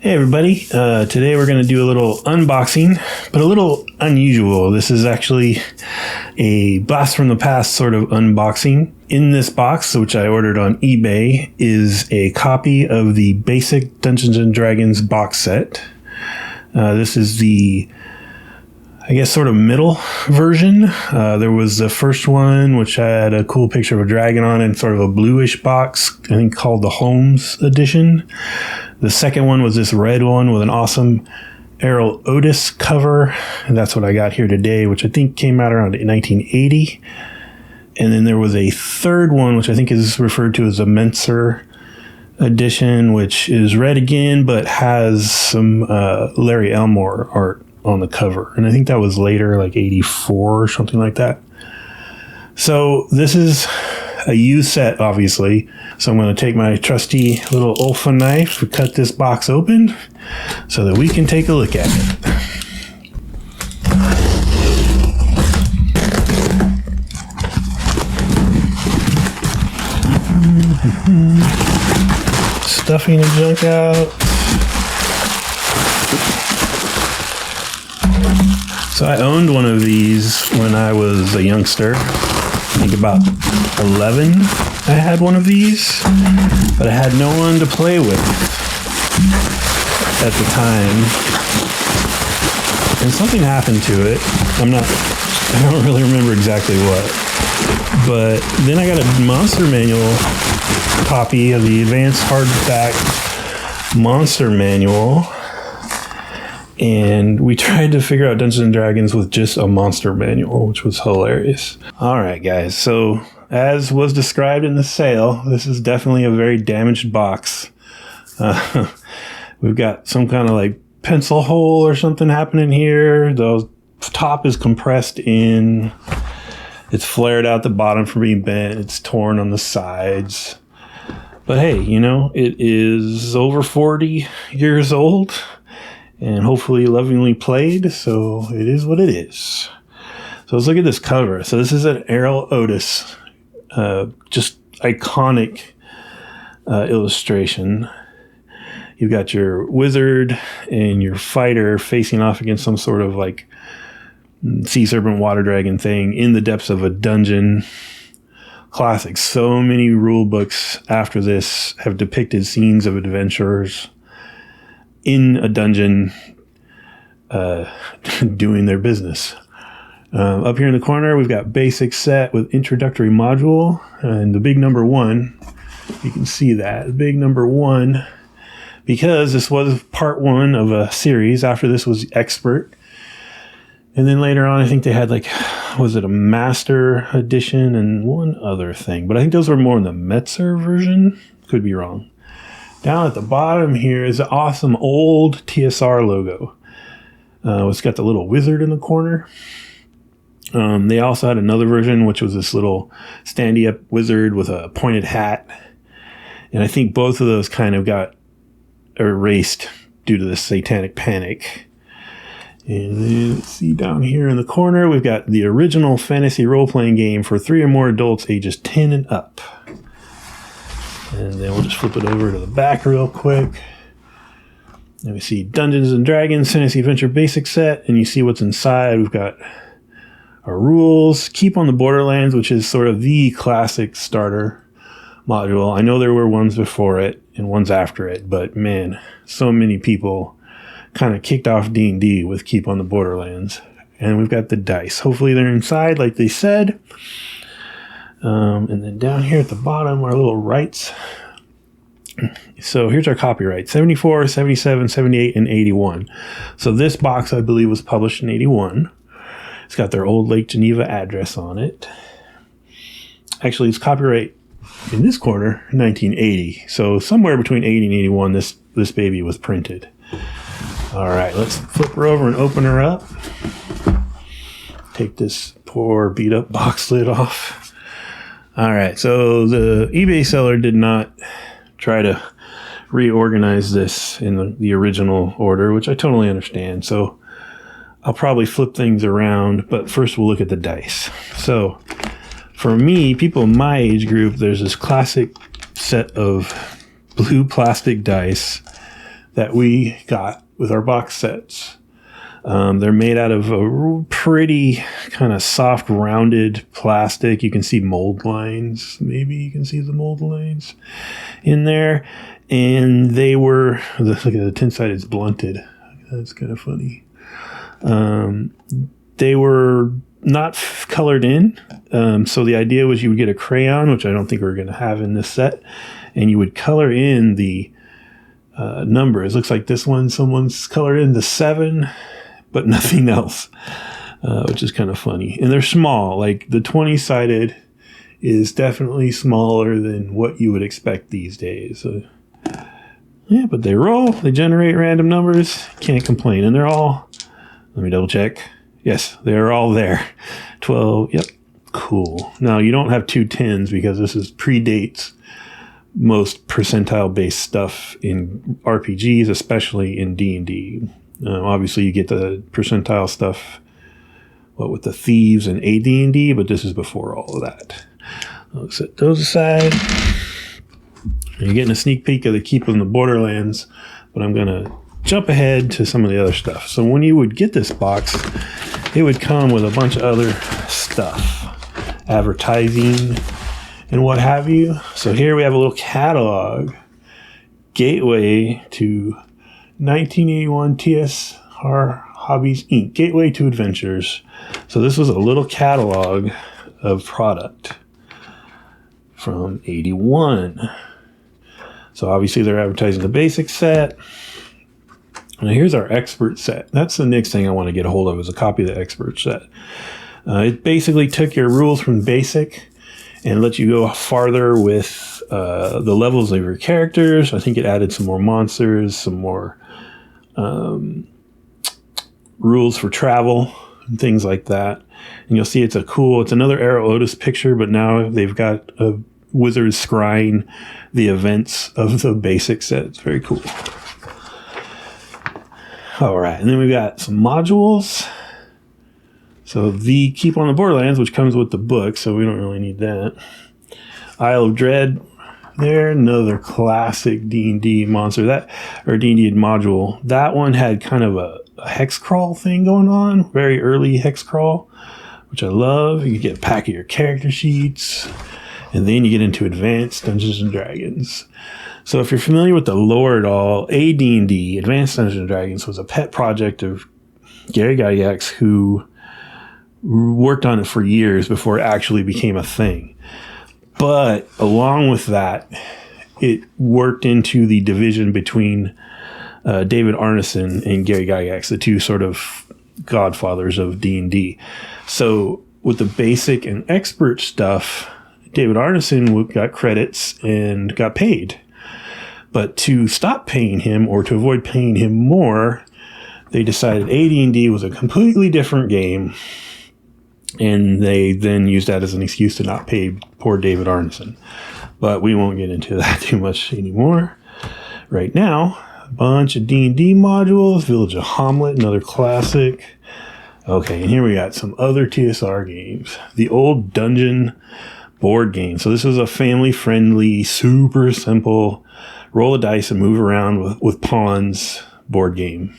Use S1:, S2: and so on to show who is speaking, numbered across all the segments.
S1: Hey everybody, today we're going to do a little unboxing, but a little unusual. This is actually a blast from the past sort of unboxing. In this box, which I ordered on eBay, is a copy of the basic Dungeons & Dragons box set. This is the, I guess, sort of middle version. There was the first one, which had a cool picture of a dragon on it, and sort of a bluish box, I think called the Holmes edition. The second one was this red one with an awesome Errol Otis cover, and that's what I got here today, which I think came out around 1980. And then there was a third one, which I think is referred to as a Menser edition, which is red again, but has some Larry Elmore art on the cover. And I think that was later, like 84 or something like that. So this is a used set, obviously. So I'm going to take my trusty little Olfa knife to cut this box open so that we can take a look at it. Stuffing the junk out. So I owned one of these when I was a youngster. I think about 11 I had one of these, but I had no one to play with at the time. And something happened to it. I don't really remember exactly what. But then I got a Monster Manual copy of the advanced hardback Monster Manual. And we tried to figure out Dungeons & Dragons with just a Monster Manual, which was hilarious. All right, guys. So, as was described in the sale, this is definitely a very damaged box. We've got some kind of like pencil hole or something happening here. The top is compressed in. It's flared out the bottom from being bent. It's torn on the sides. But hey, you know, it is over 40 years old. And hopefully lovingly played, so it is what it is. So let's look at this cover. So this is an Errol Otis, just iconic illustration. You've got your wizard and your fighter facing off against some sort of like sea serpent water dragon thing in the depths of a dungeon. Classic. So many rule books after this have depicted scenes of adventurers in a dungeon doing their business. Up here in the corner, we've got basic set with introductory module. And the big number 1, you can see that, the big number 1, because this was part 1 of a series. After this was expert. And then later on, I think they had like, was it a master edition and one other thing? But I think those were more in the Metzer version. Could be wrong. Down at the bottom here is an awesome old TSR logo. It's got the little wizard in the corner. They also had another version, which was this little standy-up wizard with a pointed hat. And I think both of those kind of got erased due to the satanic panic. And then let's see down here in the corner, we've got the original fantasy role-playing game for 3 or more adults ages 10 and up. And then we'll just flip it over to the back real quick. And we see Dungeons & Dragons Fantasy Adventure Basic Set. And you see what's inside. We've got our rules. Keep on the Borderlands, which is sort of the classic starter module. I know there were ones before it and ones after it. But man, so many people kind of kicked off D&D with Keep on the Borderlands. And we've got the dice. Hopefully they're inside like they said. And then down here at the bottom, our little rights. So here's our copyright, 74, 77, 78, and 81. So this box, I believe, was published in 81. It's got their old Lake Geneva address on it. Actually, it's copyright in this corner, 1980. So somewhere between 80 and 81, this baby was printed. All right, let's flip her over and open her up. Take this poor beat-up box lid off. All right, so the eBay seller did not try to reorganize this in the original order, which I totally understand. So I'll probably flip things around, but first we'll look at the dice. So for me, people in my age group, there's this classic set of blue plastic dice that we got with our box sets. They're made out of a pretty kind of soft, rounded plastic. You can see mold lines. Maybe you can see the mold lines in there. And they were, look at the tin side, it's blunted. That's kind of funny. They were not colored in. So the idea was you would get a crayon, which I don't think we're going to have in this set, and you would color in the numbers. Looks like this one, someone's colored in the 7, but nothing else, which is kind of funny. And they're small. Like the 20-sided is definitely smaller than what you would expect these days. Yeah, but they roll. They generate random numbers. Can't complain. And they're all, let me double check. Yes, they're all there. 12, yep, cool. Now, you don't have 2 10s because this predates most percentile-based stuff in RPGs, especially in D&D. Obviously, you get the percentile stuff with the thieves and AD&D, but this is before all of that. I'll set those aside. You're getting a sneak peek of the Keep in the Borderlands, but I'm going to jump ahead to some of the other stuff. So when you would get this box, it would come with a bunch of other stuff, advertising and what have you. So here we have a little catalog, Gateway to 1981 TSR Hobbies Inc., Gateway to Adventures. So this was a little catalog of product from 81. So obviously they're advertising the basic set. Now here's our expert set. That's the next thing I want to get a hold of, is a copy of the expert set. It basically took your rules from basic and let you go farther with the levels of your characters. I think it added some more monsters, some more rules for travel and things like that. And you'll see it's another Arrow Otis picture, but now they've got a wizard scrying the events of the basic set. It's very cool. All right, and then we've got some modules. So the Keep on the Borderlands, which comes with the book, so we don't really need that. Isle of Dread there, another classic D&D monster, or D&D module. That one had kind of a hex crawl thing going on, very early hex crawl, which I love. You get a pack of your character sheets, and then you get into Advanced Dungeons & Dragons. So if you're familiar with the lore at all, AD&D, Advanced Dungeons & Dragons, was a pet project of Gary Gygax, who worked on it for years before it actually became a thing. But along with that, it worked into the division between David Arneson and Gary Gygax, the two sort of godfathers of D&D. So with the basic and expert stuff, David Arneson got credits and got paid. But to stop paying him, or to avoid paying him more, they decided AD&D was a completely different game, and they then used that as an excuse to not pay poor David Arneson. But we won't get into that too much anymore. Right now, a bunch of D&D modules, Village of Hamlet, another classic. Okay, and here we got some other TSR games. The Old Dungeon board game. So this is a family-friendly, super simple, roll a dice and move around with pawns board game.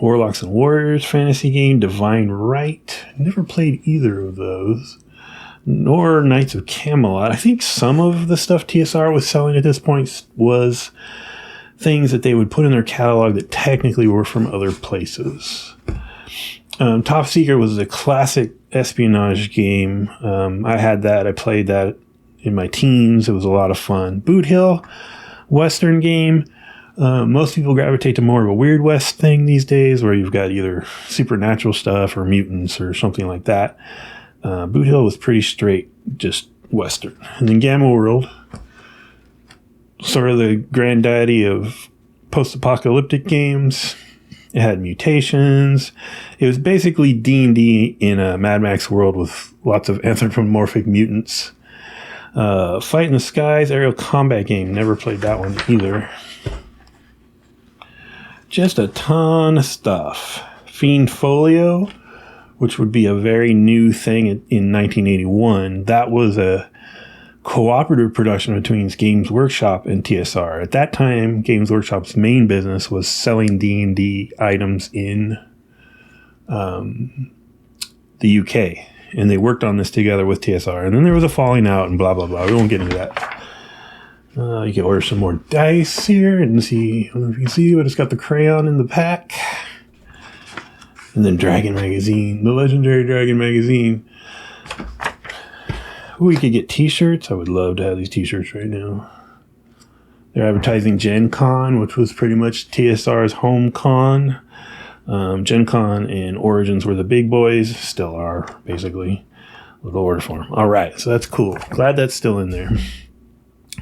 S1: Warlocks and Warriors fantasy game, Divine Right. Never played either of those. Nor Knights of Camelot. I think some of the stuff TSR was selling at this point was things that they would put in their catalog that technically were from other places. Top Secret was a classic espionage game. I had that. I played that in my teens. It was a lot of fun. Boot Hill, Western game. Most people gravitate to more of a Weird West thing these days, where you've got either supernatural stuff or mutants or something like that. Boot Hill was pretty straight, just Western. And then Gamma World, sort of the granddaddy of post-apocalyptic games. It had mutations. It was basically D&D in a Mad Max world with lots of anthropomorphic mutants. Fight in the Skies, aerial combat game. Never played that one either. Just a ton of stuff. Fiend Folio, which would be a very new thing in 1981. That was a cooperative production between Games Workshop and TSR. At that time, Games Workshop's main business was selling D&D items in the UK, and they worked on this together with TSR. And then there was a falling out and blah, blah, blah. We won't get into that. You can order some more dice here and see. I don't know if you can see, but it's got the crayon in the pack. And then Dragon Magazine, the legendary Dragon Magazine. We could get t-shirts. I would love to have these t-shirts right now. They're advertising Gen Con, which was pretty much TSR's home con. Gen Con and Origins were the big boys. Still are, basically. With the order form. All right, so that's cool. Glad that's still in there.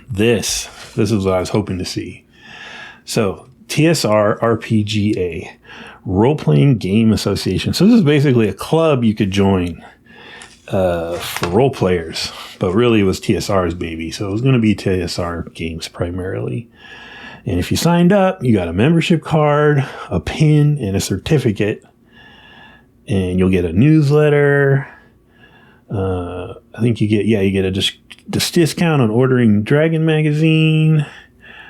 S1: This is what I was hoping to see. So, TSR RPGA, Role-Playing Game Association. So this is basically a club you could join for role players, but really it was TSR's baby. So it was going to be TSR games primarily. And if you signed up, you got a membership card, a pin, and a certificate. And you'll get a newsletter. I think you get a discount on ordering Dragon Magazine.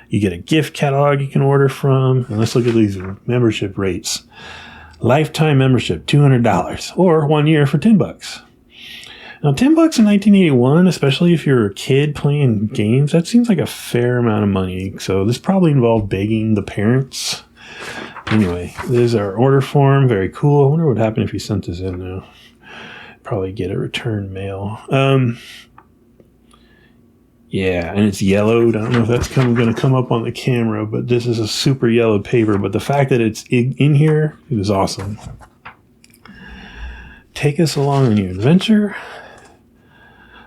S1: You get a gift catalog you can order from. And let's look at these membership rates. Lifetime membership, $200, or 1 year for $10. Now, $10 in 1981, especially if you're a kid playing games, that seems like a fair amount of money. So this probably involved begging the parents. Anyway, there's our order form. Very cool. I wonder what happened if you sent this in now. Probably get a return mail. Yeah, and it's yellowed. I don't know if that's going to come up on the camera, but this is a super yellowed paper. But the fact that it's in here is awesome. Take us along on your adventure.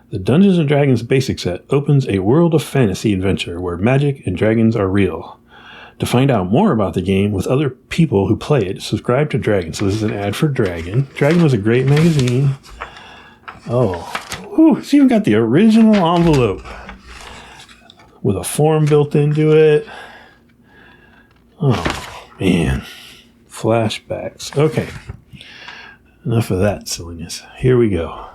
S1: The Dungeons & Dragons basic set opens a world of fantasy adventure where magic and dragons are real. To find out more about the game with other people who play it, subscribe to Dragon. So this is an ad for Dragon. Dragon was a great magazine. Oh, it's even got the original envelope with a form built into it. Oh, man. Flashbacks. Okay. Enough of that silliness. Here we go.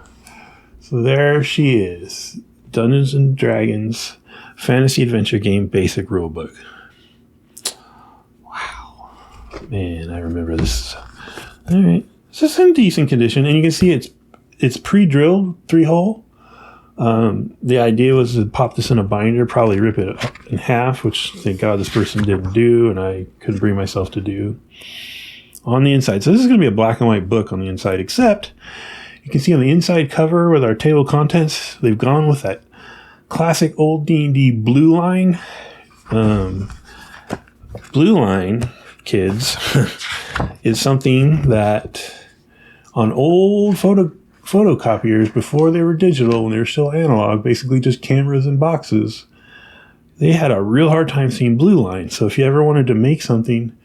S1: So there she is. Dungeons & Dragons Fantasy Adventure Game Basic Rulebook. Wow. Man, I remember this. All right. This is in decent condition. And you can see it's pre-drilled 3-hole. The idea was to pop this in a binder, probably rip it up in half, which thank God this person didn't do, and I couldn't bring myself to do. On the inside. So this is going to be a black and white book on the inside, except you can see on the inside cover with our table of contents, they've gone with that classic old D&D blue line. Blue line, kids, is something that on old photocopiers before they were digital, when they were still analog, basically just cameras and boxes, they had a real hard time seeing blue line. So if you ever wanted to make something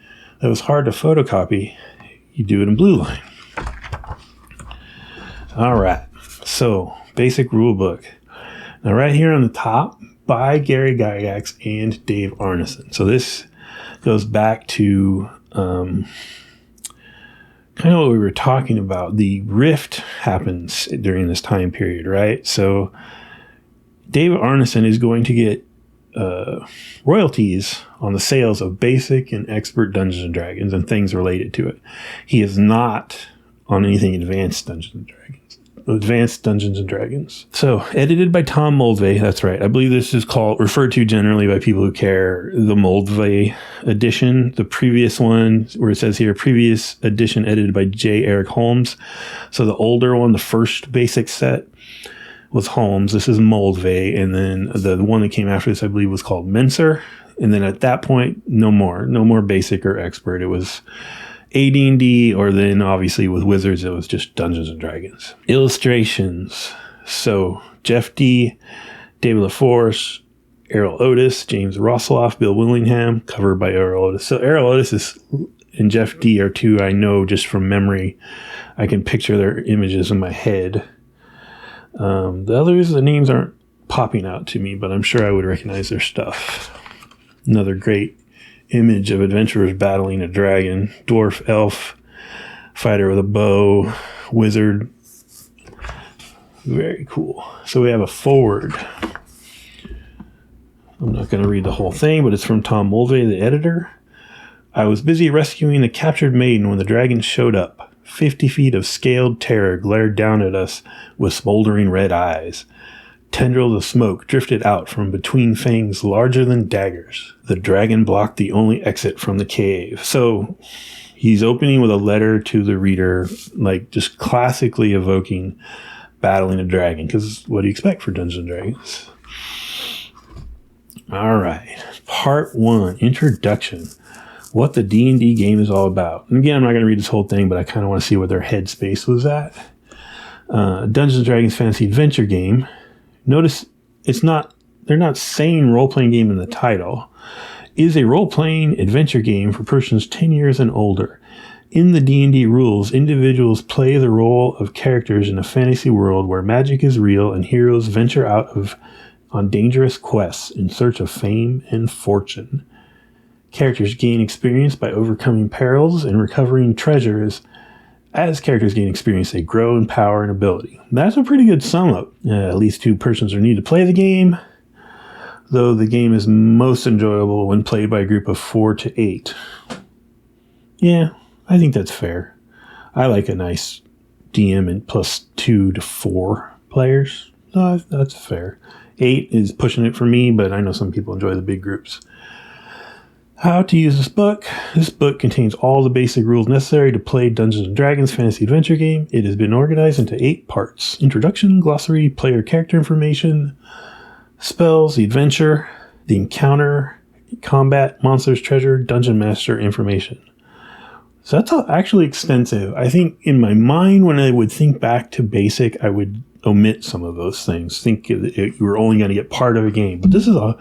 S1: that was hard to photocopy, you do it in blue line. All right, so basic rule book. Now right here on the top, by Gary Gygax and Dave Arneson. So this goes back to kind of what we were talking about. The rift happens during this time period, right? So Dave Arneson is going to get royalties on the sales of basic and expert Dungeons and Dragons and things related to it. He is not on anything advanced Dungeons and Dragons. So, edited by Tom Moldvay. That's right. I believe this is referred to generally by people who care, the Moldvay edition. The previous one, where it says here, previous edition edited by J. Eric Holmes. So the older one, the first basic set, was Holmes. This is Moldvay. And then the one that came after this, I believe, was called Menser. And then at that point, no more basic or expert. It was AD&D, or then obviously with Wizards, it was just Dungeons and Dragons. Illustrations. So Jeff D., David LaForce, Errol Otis, James Rosloff, Bill Willingham, covered by Errol Otis. So Errol Otis and Jeff D. are two I know just from memory. I can picture their images in my head. The others, the names aren't popping out to me, but I'm sure I would recognize their stuff. Another great image of adventurers battling a dragon, dwarf, elf, fighter with a bow, wizard. Very cool. So we have a forward. I'm not going to read the whole thing, but it's from Tom Moldvay, the editor. I was busy rescuing a captured maiden when the dragon showed up. 50 feet of scaled terror glared down at us with smoldering red eyes. Tendrils of smoke drifted out from between fangs larger than daggers. The dragon blocked the only exit from the cave. So he's opening with a letter to the reader, like just classically evoking battling a dragon, because what do you expect for Dungeons & Dragons? All right. Part 1, Introduction. What the D&D game is all about. And again, I'm not going to read this whole thing, but I kind of want to see where their headspace was at. Dungeons & Dragons Fantasy Adventure game. Notice they're not saying role-playing game in the title. Is a role-playing adventure game for persons 10 years and older. In the D&D rules, individuals play the role of characters in a fantasy world where magic is real and heroes venture out on dangerous quests in search of fame and fortune. Characters gain experience by overcoming perils and recovering treasures. As characters gain experience, they grow in power and ability. That's a pretty good sum up. At least 2 persons are needed to play the game, though the game is most enjoyable when played by a group of 4 to 8. Yeah, I think that's fair. I like a nice DM and plus 2 to 4 players. No, that's fair. 8 is pushing it for me, but I know some people enjoy the big groups. How to use this book. This book contains all the basic rules necessary to play Dungeons & Dragons Fantasy Adventure game. It has been organized into 8 parts. Introduction, glossary, player character information, spells, the adventure, the encounter, combat, monsters, treasure, dungeon master information. So that's actually extensive. I think in my mind, when I would think back to basic, I would omit some of those things. Think you were only going to get part of a game. But this is a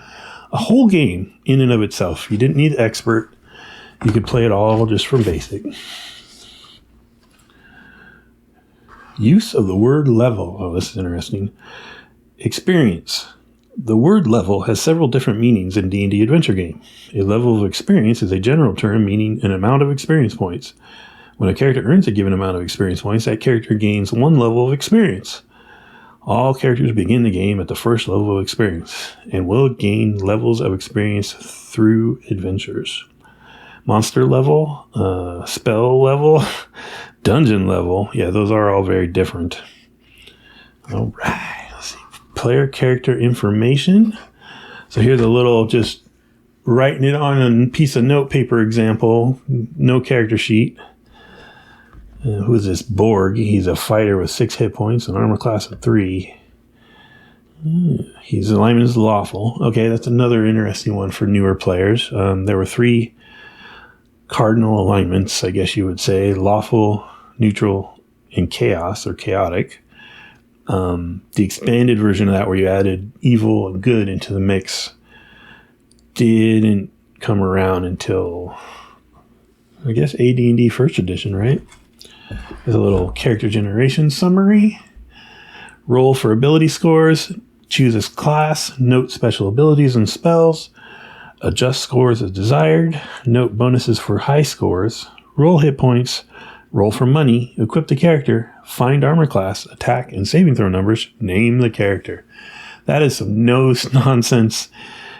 S1: whole game in and of itself. You didn't need expert. You could play it all just from basic. Use of the word level. Oh, this is interesting. Experience. The word level has several different meanings in D&D adventure game. A level of experience is a general term meaning an amount of experience points. When a character earns a given amount of experience points, that character gains 1 level of experience. All characters begin the game at the first level of experience and will gain levels of experience through adventures. Monster level, spell level, dungeon level. Yeah, those are all very different. All right, let's see. Player character information. So here's a little just writing it on a piece of notepaper example. No character sheet. Who is this Borg? He's a fighter with 6 hit points, an armor class of 3. His alignment is lawful. Okay, that's another interesting one for newer players. There were 3 cardinal alignments, I guess you would say. Lawful, neutral, and chaos, or chaotic. The expanded version of that, where you added evil and good into the mix, didn't come around until, I guess, AD&D first edition, right? There's a little character generation summary. Roll for ability scores. Choose a class. Note special abilities and spells. Adjust scores as desired. Note bonuses for high scores. Roll hit points. Roll for money. Equip the character. Find armor class, attack, and saving throw numbers. Name the character. That is some no-nonsense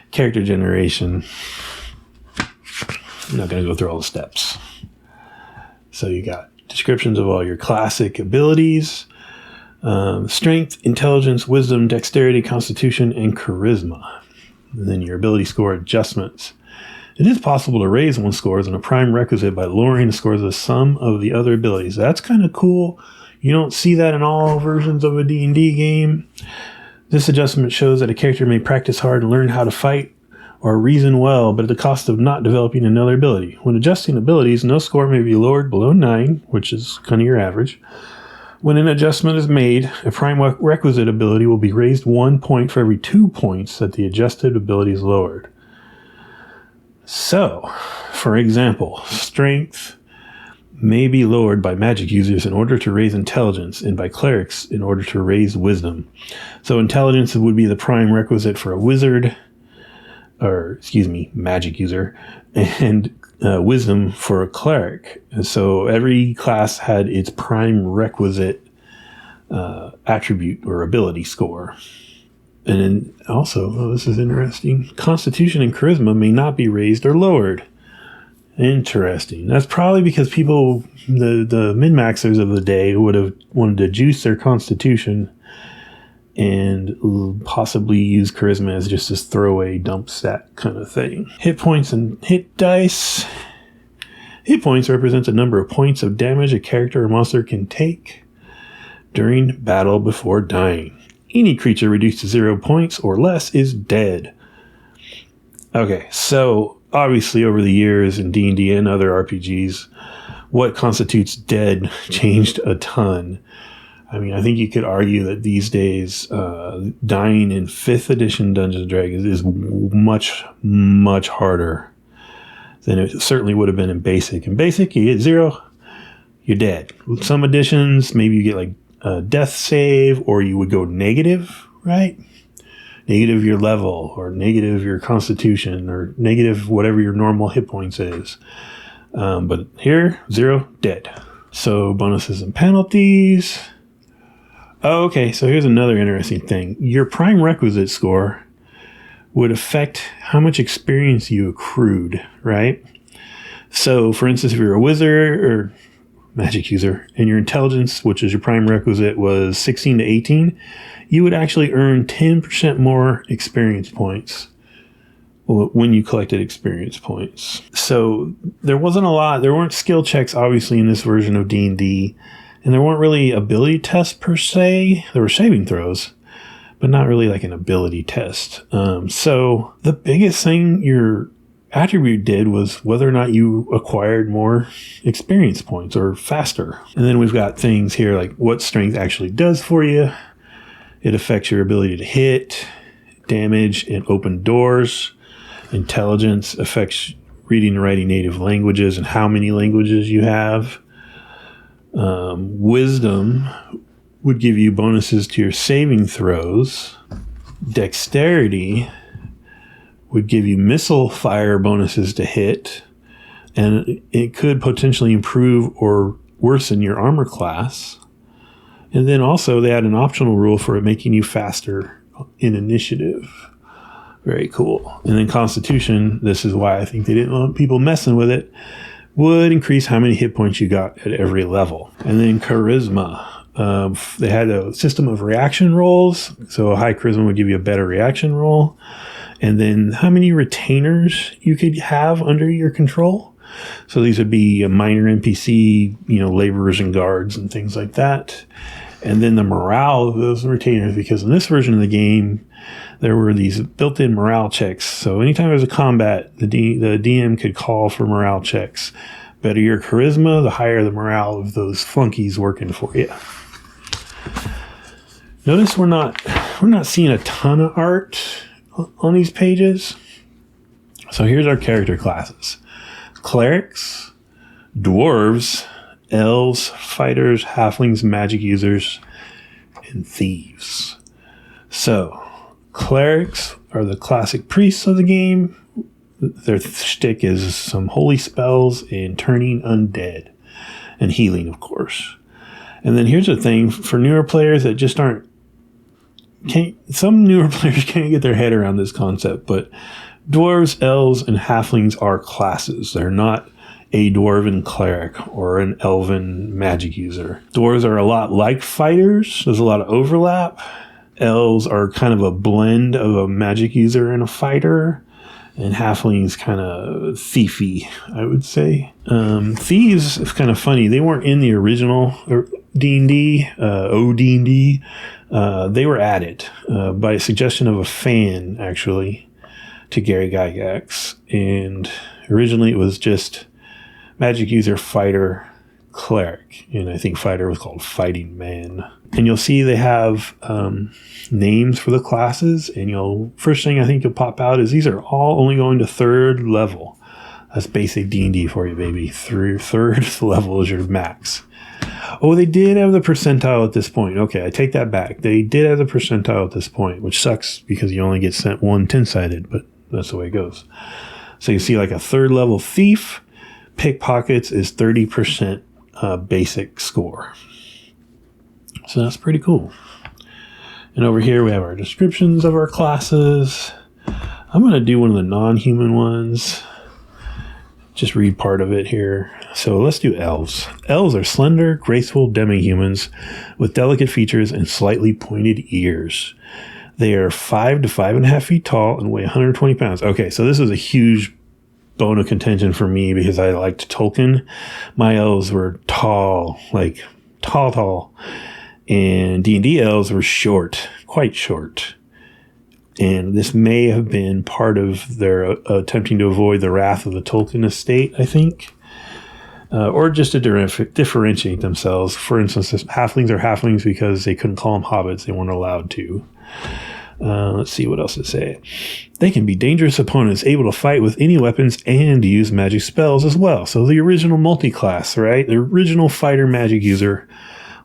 S1: character generation. I'm not going to go through all the steps. So you got descriptions of all your classic abilities, strength, intelligence, wisdom, dexterity, constitution, and charisma. And then your ability score adjustments. It is possible to raise one's scores in a prime requisite by lowering the scores of the sum of the other abilities. That's kind of cool. You don't see that in all versions of a D&D game. This adjustment shows that a character may practice hard and learn how to fight or reason well, but at the cost of not developing another ability. When adjusting abilities, no score may be lowered below 9, which is kind of your average. When an adjustment is made, a prime requisite ability will be raised 1 point for every 2 points that the adjusted ability is lowered. So, for example, strength may be lowered by magic users in order to raise intelligence, and by clerics in order to raise wisdom. So intelligence would be the prime requisite for a wizard, magic user, and wisdom for a cleric. And so every class had its prime requisite attribute or ability score. And then also, this is interesting, Constitution and Charisma may not be raised or lowered. Interesting. That's probably because people, the min-maxers of the day, would have wanted to juice their Constitution and possibly use Charisma as just this throwaway dump stat kind of thing. Hit points and hit dice. Hit points represents a number of points of damage a character or monster can take during battle before dying. Any creature reduced to 0 points or less is dead. Okay, so obviously over the years in D&D and other RPGs, what constitutes dead changed a ton. I mean, I think you could argue that these days, dying in 5th edition Dungeons & Dragons is much, much harder than it certainly would have been in Basic. In Basic, you get 0, you're dead. With some editions, maybe you get like a death save, or you would go negative, right? Negative your level, or negative your Constitution, or negative whatever your normal hit points is. But here, 0, dead. So bonuses and penalties. Oh, okay, so here's another interesting thing. Your prime requisite score would affect how much experience you accrued, right? So, for instance, if you're a wizard or magic user and your intelligence, which is your prime requisite, was 16 to 18, you would actually earn 10% more experience points when you collected experience points. So there wasn't a lot. There weren't skill checks, obviously, in this version of D&D. And there weren't really ability tests per se. There were saving throws, but not really like an ability test. So the biggest thing your attribute did was whether or not you acquired more experience points or faster. And then we've got things here like what strength actually does for you. It affects your ability to hit, damage, and open doors. Intelligence affects reading and writing native languages and how many languages you have. Wisdom would give you bonuses to your saving throws. Dexterity would give you missile fire bonuses to hit, and it could potentially improve or worsen your armor class. And then also they had an optional rule for it making you faster in initiative. Very cool. And then Constitution, this is why I think they didn't want people messing with it, would increase how many hit points you got at every level. And then Charisma. They had a system of reaction rolls. So a high Charisma would give you a better reaction roll. And then how many retainers you could have under your control. So these would be a minor NPC, laborers and guards and things like that. And then the morale of those retainers, because in this version of the game, there were these built-in morale checks. So anytime there was a combat, the DM could call for morale checks. Better your charisma, the higher the morale of those flunkies working for you. Notice we're not seeing a ton of art on these pages. So here's our character classes. Clerics, dwarves, elves, fighters, halflings, magic users, and thieves. So, clerics are the classic priests of the game. Their shtick is some holy spells and turning undead. And healing, of course. And then here's the thing, for newer players that just some newer players can't get their head around this concept, but dwarves, elves, and halflings are classes. They're not a dwarven cleric or an elven magic user. Dwarves are a lot like fighters. There's a lot of overlap. Elves are kind of a blend of a magic user and a fighter. And halflings kind of thiefy, I would say. Thieves is kind of funny. They weren't in the original D&D, OD&D. They were added by a suggestion of a fan, actually, to Gary Gygax. And originally it was just magic user, fighter, cleric. And I think fighter was called fighting man. And you'll see they have names for the classes. And first thing I think you'll pop out is these are all only going to 3rd level. That's basic D&D for you, baby. 3rd level is your max. Oh, they did have the percentile at this point. Okay, I take that back. They did have the percentile at this point, which sucks because you only get sent one 10-sided, but that's the way it goes. So you see like a 3rd level thief. Pickpockets is 30% basic score. So that's pretty cool. And over here we have our descriptions of our classes. I'm going to do one of the non-human ones. Just read part of it here. So let's do elves. Elves are slender, graceful demi-humans with delicate features and slightly pointed ears. They are 5 to 5.5 feet tall and weigh 120 pounds. Okay, so this was a huge bone of contention for me because I liked Tolkien. My elves were tall, like tall. And D&D elves were short, quite short. And this may have been part of their attempting to avoid the wrath of the Tolkien estate, I think. Or just to differentiate themselves. For instance, halflings are halflings because they couldn't call them hobbits. They weren't allowed to. Let's see what else it say. They can be dangerous opponents, able to fight with any weapons and use magic spells as well. So the original multi-class, right? The original fighter magic user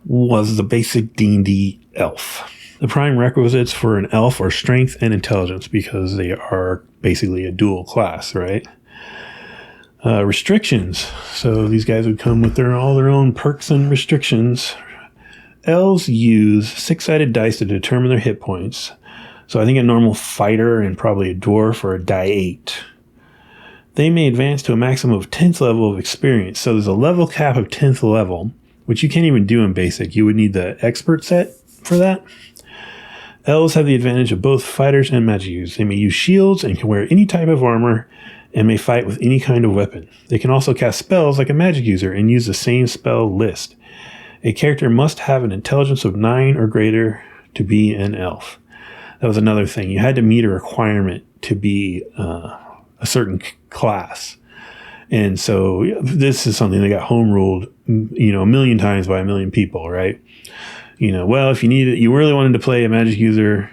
S1: was the basic D&D elf. The prime requisites for an elf are strength and intelligence because they are basically a dual class, right? Restrictions. So these guys would come with all their own perks and restrictions. Elves use 6-sided dice to determine their hit points. So I think a normal fighter and probably a dwarf are a die 8. They may advance to a maximum of 10th level of experience. So there's a level cap of 10th level, which you can't even do in basic. You would need the expert set for that. Elves have the advantage of both fighters and magic users. They may use shields and can wear any type of armor and may fight with any kind of weapon. They can also cast spells like a magic user and use the same spell list. A character must have an intelligence of 9 or greater to be an elf. That was another thing. You had to meet a requirement to be a certain class. And so this is something that got home ruled, a million times by a million people, right? Well, if you really wanted to play a magic user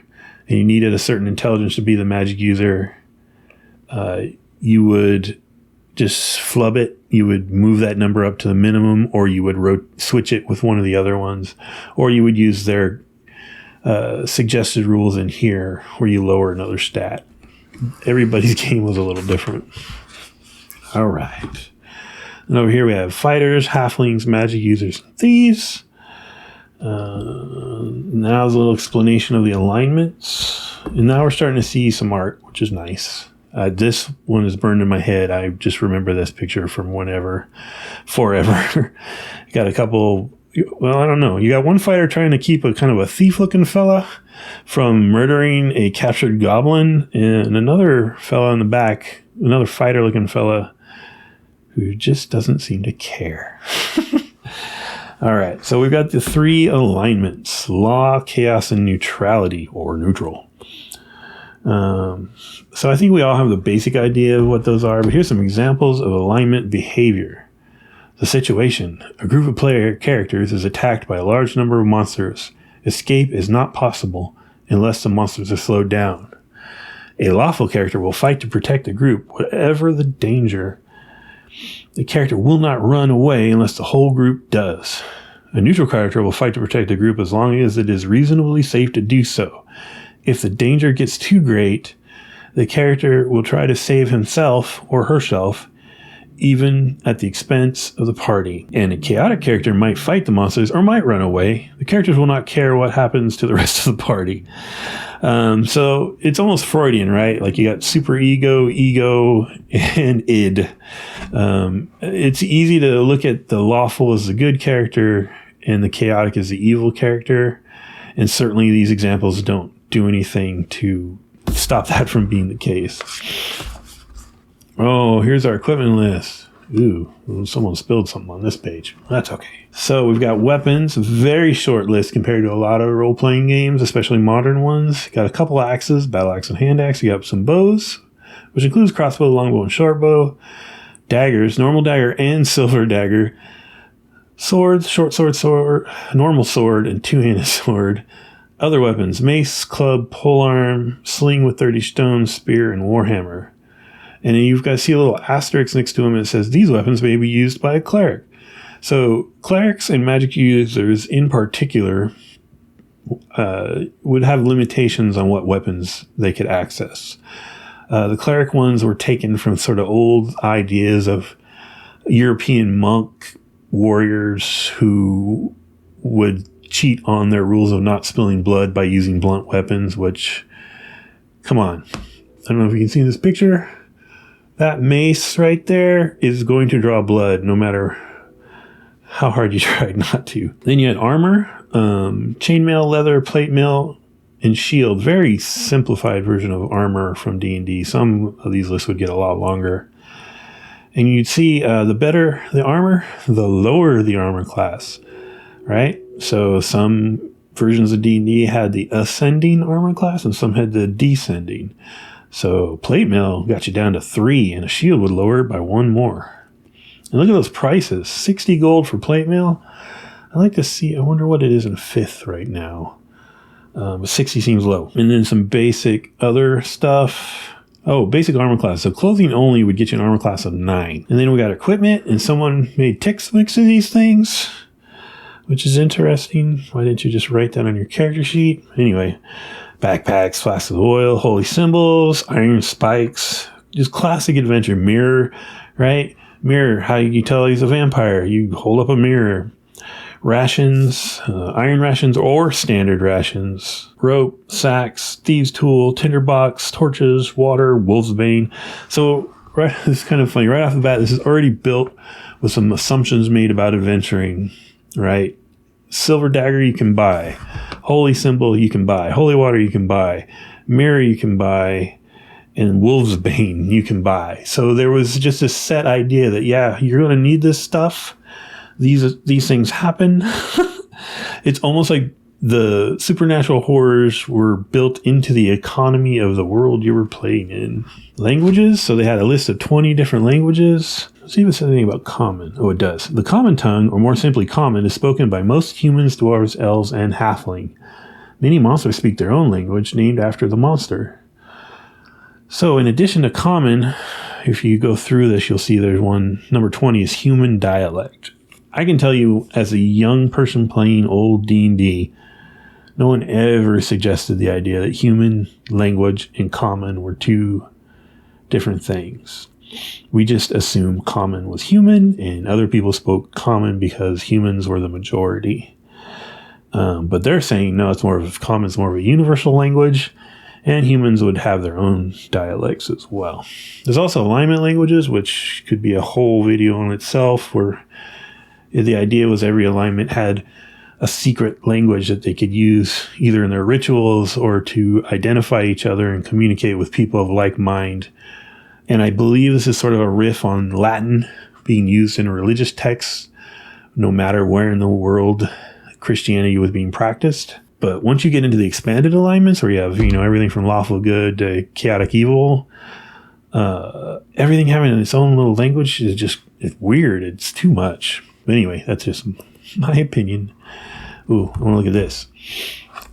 S1: and you needed a certain intelligence to be the magic user, you would just flub it. You would move that number up to the minimum, or you would switch it with one of the other ones, or you would use their suggested rules in here where you lower another stat. Everybody's game was a little different. All right. And over here we have fighters, halflings, magic users, and thieves. Now there's a little explanation of the alignments. And now we're starting to see some art, which is nice. This one is burned in my head. I just remember this picture from forever. Got a couple, well, I don't know. You got one fighter trying to keep a kind of a thief-looking fella from murdering a captured goblin, and another fella in the back, another fighter-looking fella who just doesn't seem to care. All right, so we've got the 3 alignments: law, chaos, and neutrality, or neutral. So I think we all have the basic idea of what those are, but here's some examples of alignment behavior. The situation: a group of player characters is attacked by a large number of monsters. Escape is not possible unless the monsters are slowed down. A lawful character will fight to protect the group, whatever the danger. The character will not run away unless the whole group does. A neutral character will fight to protect the group as long as it is reasonably safe to do so. If the danger gets too great, the character will try to save himself or herself, even at the expense of the party. And a chaotic character might fight the monsters or might run away. The characters will not care what happens to the rest of the party. So it's almost Freudian, right? Like you got super ego, and id. It's easy to look at the lawful as the good character and the chaotic as the evil character. And certainly these examples don't do anything to stop that from being the case. Oh, here's our equipment list. Ooh, someone spilled something on this page. That's okay. So we've got weapons, very short list compared to a lot of role-playing games, especially modern ones. Got a couple axes, battle axe and hand axe. You got some bows, which includes crossbow, longbow, and short bow. Daggers, normal dagger and silver dagger. Swords, short sword, normal sword, and two-handed sword. Other weapons: mace, club, polearm, sling with 30 stones, spear, and warhammer. And then you've got to see a little asterisk next to them. It says these weapons may be used by a cleric. So clerics and magic users in particular would have limitations on what weapons they could access. The cleric ones were taken from sort of old ideas of European monk warriors who would cheat on their rules of not spilling blood by using blunt weapons, which, come on. I don't know if you can see this picture. That mace right there is going to draw blood no matter how hard you try not to. Then you had armor, chainmail, leather, plate mail, and shield. Very simplified version of armor from D&D. Some of these lists would get a lot longer. And you'd see the better the armor, the lower the armor class, right? So some versions of D&D had the ascending armor class and some had the descending. So plate mail got you down to 3 and a shield would lower it by 1 more. And look at those prices. 60 gold for plate mail. I like to see, I wonder what it is in 5th right now. 60 seems low. And then some basic other stuff. Oh, basic armor class. So clothing only would get you an armor class of 9. And then we got equipment, and someone made textbooks of these things, which is interesting. Why didn't you just write that on your character sheet? Anyway, backpacks, flasks of oil, holy symbols, iron spikes, just classic adventure. Mirror, right? Mirror, how you tell he's a vampire. You hold up a mirror. Rations, iron rations or standard rations, rope, sacks, thieves' tool, tinderbox, torches, water, wolfsbane. So right, this is kind of funny. Right off the bat, this is already built with some assumptions made about adventuring, right? Silver dagger you can buy, holy symbol you can buy, holy water you can buy, mirror you can buy, and wolfsbane you can buy. So there was just a set idea that, yeah, you're going to need this stuff. These things happen. It's almost like the supernatural horrors were built into the economy of the world you were playing in. Languages. So they had a list of 20 different languages. Let's see if it says anything about common. Oh, it does. The common tongue, or more simply common, is spoken by most humans, dwarves, elves, and halfling. Many monsters speak their own language named after the monster. So in addition to common, if you go through this, you'll see there's one. Number 20 is human dialect. I can tell you, as a young person playing old D&D, no one ever suggested the idea that human language and common were two different things. We just assumed common was human, and other people spoke common because humans were the majority. But they're saying, no, common's more of a universal language, and humans would have their own dialects as well. There's also alignment languages, which could be a whole video on itself, where the idea was every alignment had a secret language that they could use either in their rituals or to identify each other and communicate with people of like mind. And I believe this is sort of a riff on Latin being used in religious texts, no matter where in the world Christianity was being practiced. But once you get into the expanded alignments, where you have, everything from lawful good to chaotic evil, everything having its own little language it's weird. It's too much. But anyway, that's just my opinion. Ooh, I want to look at this.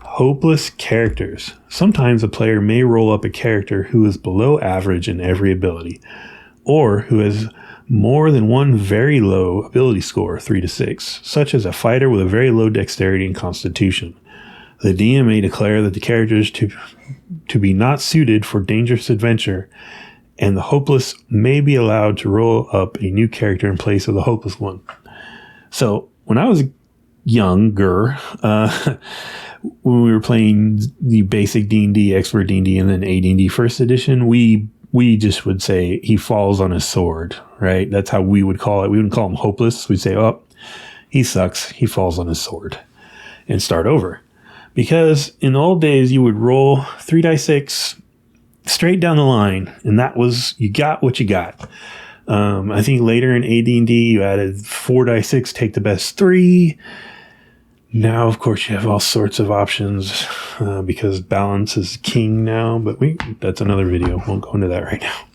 S1: Hopeless characters. Sometimes a player may roll up a character who is below average in every ability, or who has more than one very low ability score, 3 to 6, such as a fighter with a very low dexterity and constitution. The DM may declare that the character is to be not suited for dangerous adventure, and the hopeless may be allowed to roll up a new character in place of the hopeless one. So when I was younger, when we were playing the basic D&D, expert D&D, and then AD&D first edition, we just would say he falls on his sword, right? That's how we would call it. We wouldn't call him hopeless. We'd say, oh, he sucks. He falls on his sword, and start over. Because in the old days, you would roll 3 dice 6 straight down the line, and that was, you got what you got. I think later in AD&D, you added 4 dice 6, take the best 3. Now, of course, you have all sorts of options because balance is king now. But that's another video. Won't go into that right now.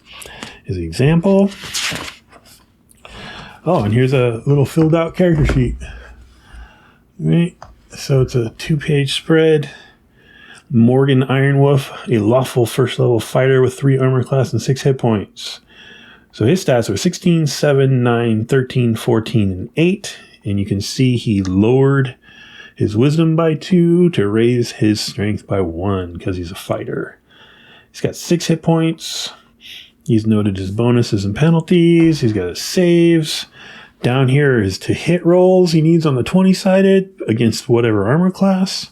S1: As an example. Oh, and here's a little filled out character sheet. Right. So it's a 2-page spread. Morgan Ironwolf, a lawful first level fighter with 3 armor class and 6 hit points. So his stats were 16, 7, 9, 13, 14, and 8. And you can see he lowered his wisdom by 2 to raise his strength by 1 because he's a fighter. He's got 6 hit points. He's noted his bonuses and penalties. He's got his saves, Down here is to hit rolls he needs on the 20-sided against whatever armor class,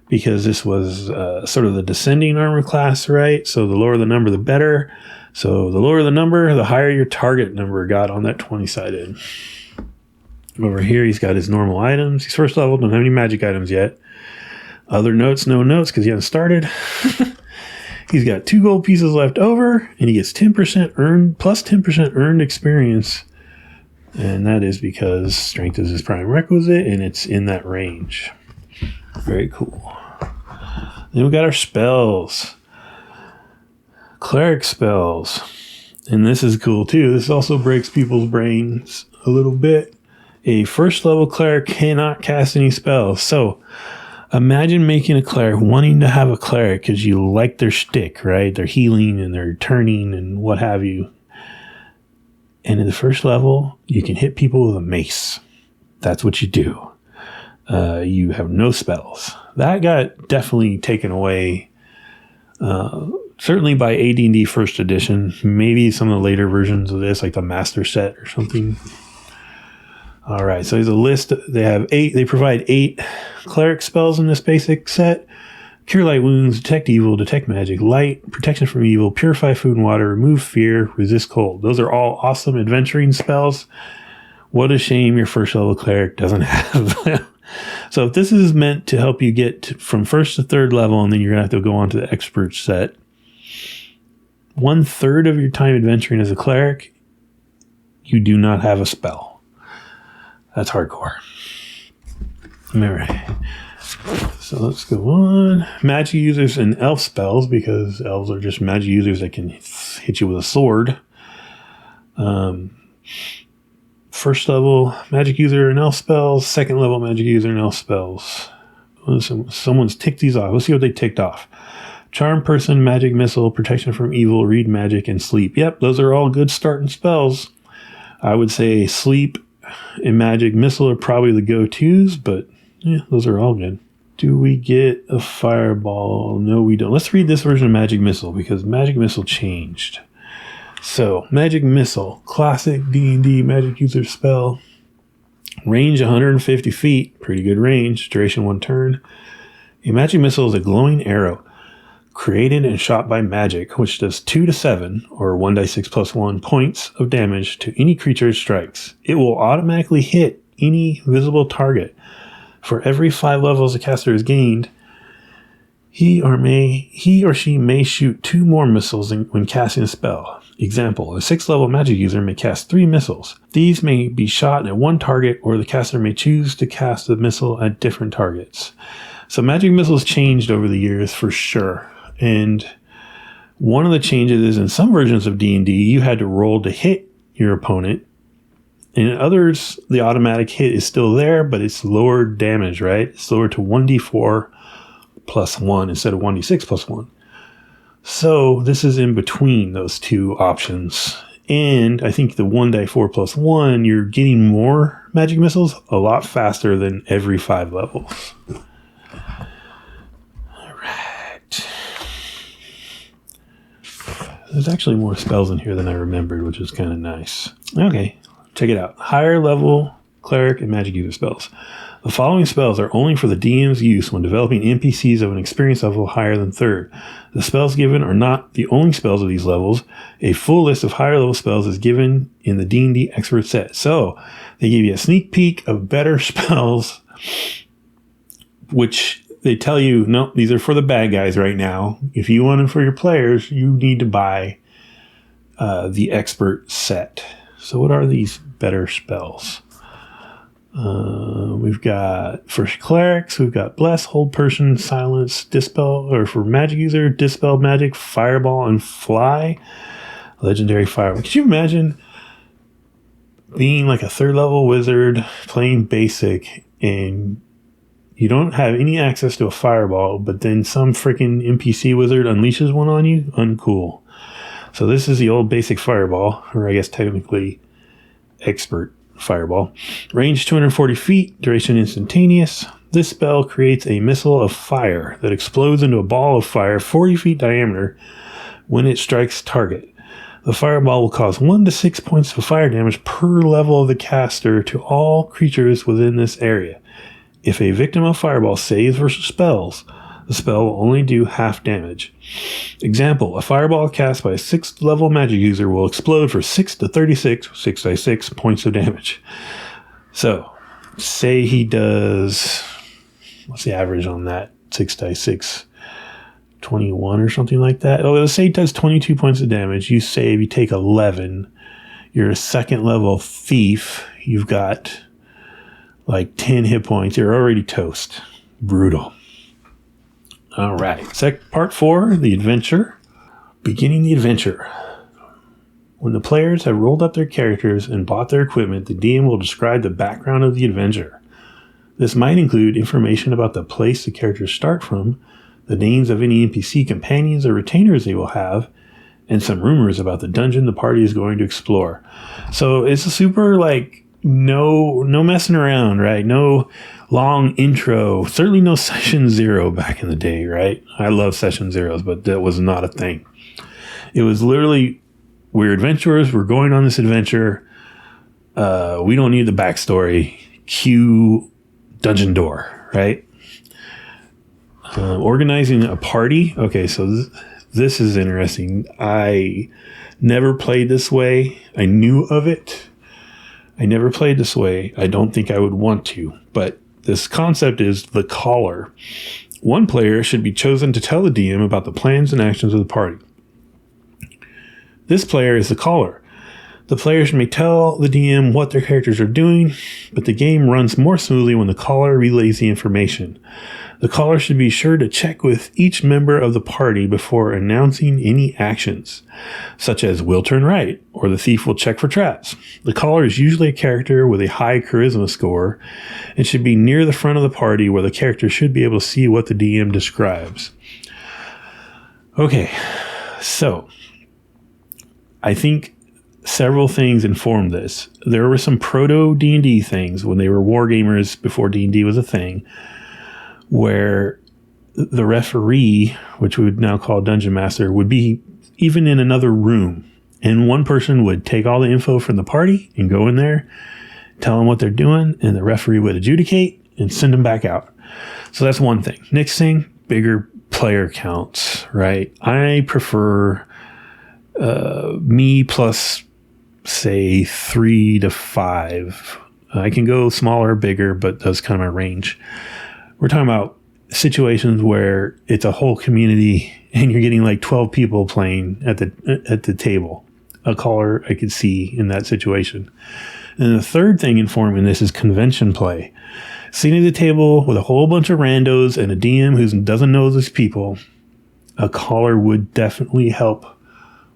S1: because this was sort of the descending armor class, right? So the lower the number, the better. So the lower the number, the higher your target number got on that 20-sided. Over here, he's got his normal items. He's first level, don't have any magic items yet. Other notes, no notes, because he hasn't started. He's got 2 gold pieces left over, and he gets 10% earned, plus 10% earned experience. And that is because strength is his prime requisite, and it's in that range. Very cool. Then we got our spells. Cleric spells. And this is cool too. This also breaks people's brains a little bit. A first level cleric cannot cast any spells. So imagine making a cleric, wanting to have a cleric because you like their shtick, right? They're healing and they're turning and what have you. And in the first level, you can hit people with a mace. That's what you do. You have no spells. That got definitely taken away, certainly by AD&D First Edition. Maybe some of the later versions of this, like the Master Set or something. All right, so there's a list. They provide 8 cleric spells in this basic set. Cure light wounds, detect evil, detect magic, light, protection from evil, purify food and water, remove fear, resist cold. Those are all awesome adventuring spells. What a shame your first level cleric doesn't have them. So if this is meant to help you get from first to third level, and then you're going to have to go on to the expert set, 1/3 of your time adventuring as a cleric, you do not have a spell. That's hardcore. All right. So let's go on. Magic users and elf spells, because elves are just magic users that can hit you with a sword. First level magic user and elf spells. Second level magic user and elf spells. Someone's ticked these off. Let's see what they ticked off. Charm person, magic missile, protection from evil, read magic, and sleep. Yep, those are all good starting spells. I would say sleep and magic missile are probably the go-tos, but yeah, those are all good. Do we get a fireball? No, we don't. Let's read this version of magic missile, because magic missile changed. So, magic missile, classic D&D magic user spell. Range 150 feet, pretty good range. Duration 1 turn. A magic missile is a glowing arrow created and shot by magic, which does 2 to 7, or 1d6 plus 1 points of damage to any creature it strikes. It will automatically hit any visible target. For every 5 levels a caster has gained, he or she may shoot 2 more missiles when casting a spell. Example, a 6th level magic user may cast 3 missiles. These may be shot at one target, or the caster may choose to cast the missile at different targets. So magic missiles changed over the years for sure. And one of the changes is in some versions of D&D, you had to roll to hit your opponent. And in others, the automatic hit is still there, but it's lower damage, right? It's lower to 1d4 plus 1 instead of 1d6 plus 1. So this is in between those two options. And I think the 1d4 plus 1, you're getting more magic missiles a lot faster than every 5 levels. All right. There's actually more spells in here than I remembered, which is kind of nice. Okay, check it out. Higher level cleric and magic user spells. The following spells are only for the DM's use when developing NPCs of an experience level higher than 3rd. The spells given are not the only spells of these levels. A full list of higher level spells is given in the D&D expert set. So they give you a sneak peek of better spells, which they tell you, no, these are for the bad guys right now. If you want them for your players, you need to buy the expert set. So what are these better spells? We've got, for clerics, we've got Bless, Hold Person, Silence, Dispel, or for magic user, Dispel Magic, Fireball, and Fly. Legendary Fireball. Could you imagine being like a 3rd level wizard, playing basic, and you don't have any access to a fireball, but then some freaking NPC wizard unleashes one on you? Uncool. So this is the old basic fireball, or I guess technically expert fireball. Range 240 feet, duration instantaneous. This spell creates a missile of fire that explodes into a ball of fire 40 feet diameter when it strikes target. The fireball will cause 1 to 6 points of fire damage per level of the caster to all creatures within this area. If a victim of fireball saves versus spells, the spell will only do half damage. Example, a fireball cast by a 6th level magic user will explode for 6 to 36, 6 points of damage. So, say he does, what's the average on that? 6 21 or something like that. Oh, let's say he does 22 points of damage. You save, you take 11. You're a 2nd level thief. You've got like 10 hit points. You're already toast. Brutal. All right. Part 4, the adventure. Beginning the adventure. When the players have rolled up their characters and bought their equipment, the DM will describe the background of the adventure. This might include information about the place the characters start from, the names of any NPC companions or retainers they will have, and some rumors about the dungeon the party is going to explore. So it's a super, like, no messing around, right? No long intro. Certainly no session 0 back in the day, right? I love session 0s, but that was not a thing. It was literally, we're adventurers, we're going on this adventure. We don't need the backstory. Cue dungeon door, right? Organizing a party. Okay, so this is interesting. I never played this way. I knew of it. I never played this way. I don't think I would want to. But this concept is the caller. One player should be chosen to tell the DM about the plans and actions of the party. This player is the caller. The players may tell the DM what their characters are doing, but the game runs more smoothly when the caller relays the information. The caller should be sure to check with each member of the party before announcing any actions, such as will turn right, or the thief will check for traps. The caller is usually a character with a high charisma score and should be near the front of the party where the character should be able to see what the DM describes. Okay, so I think several things informed this. There were some proto D&D things when they were wargamers before D&D was a thing, where the referee, which we would now call dungeon master, would be even in another room, and one person would take all the info from the party and go in there, tell them what they're doing, and the referee would adjudicate and send them back out. So that's one thing. Next thing, bigger player counts, right? I prefer me plus, say, 3 to 5. I can go smaller or bigger, but that's kind of my range. We're talking about situations where it's a whole community and you're getting like 12 people playing at the table. A caller I could see in that situation. And the third thing informing this is convention play. Sitting at the table with a whole bunch of randos and a DM who doesn't know those people, a caller would definitely help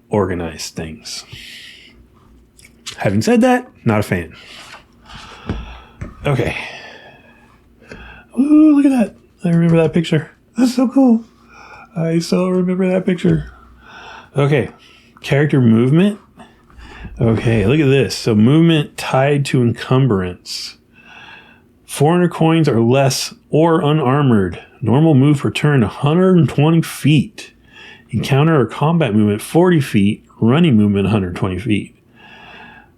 S1: organize things. Having said that, not a fan. Okay. Ooh, look at that. I remember that picture. That's so cool. I so remember that picture. Okay. Character movement. Okay, look at this. So movement tied to encumbrance. 400 coins or less or unarmored. Normal move per turn 120 feet. Encounter or combat movement 40 feet. Running movement 120 feet.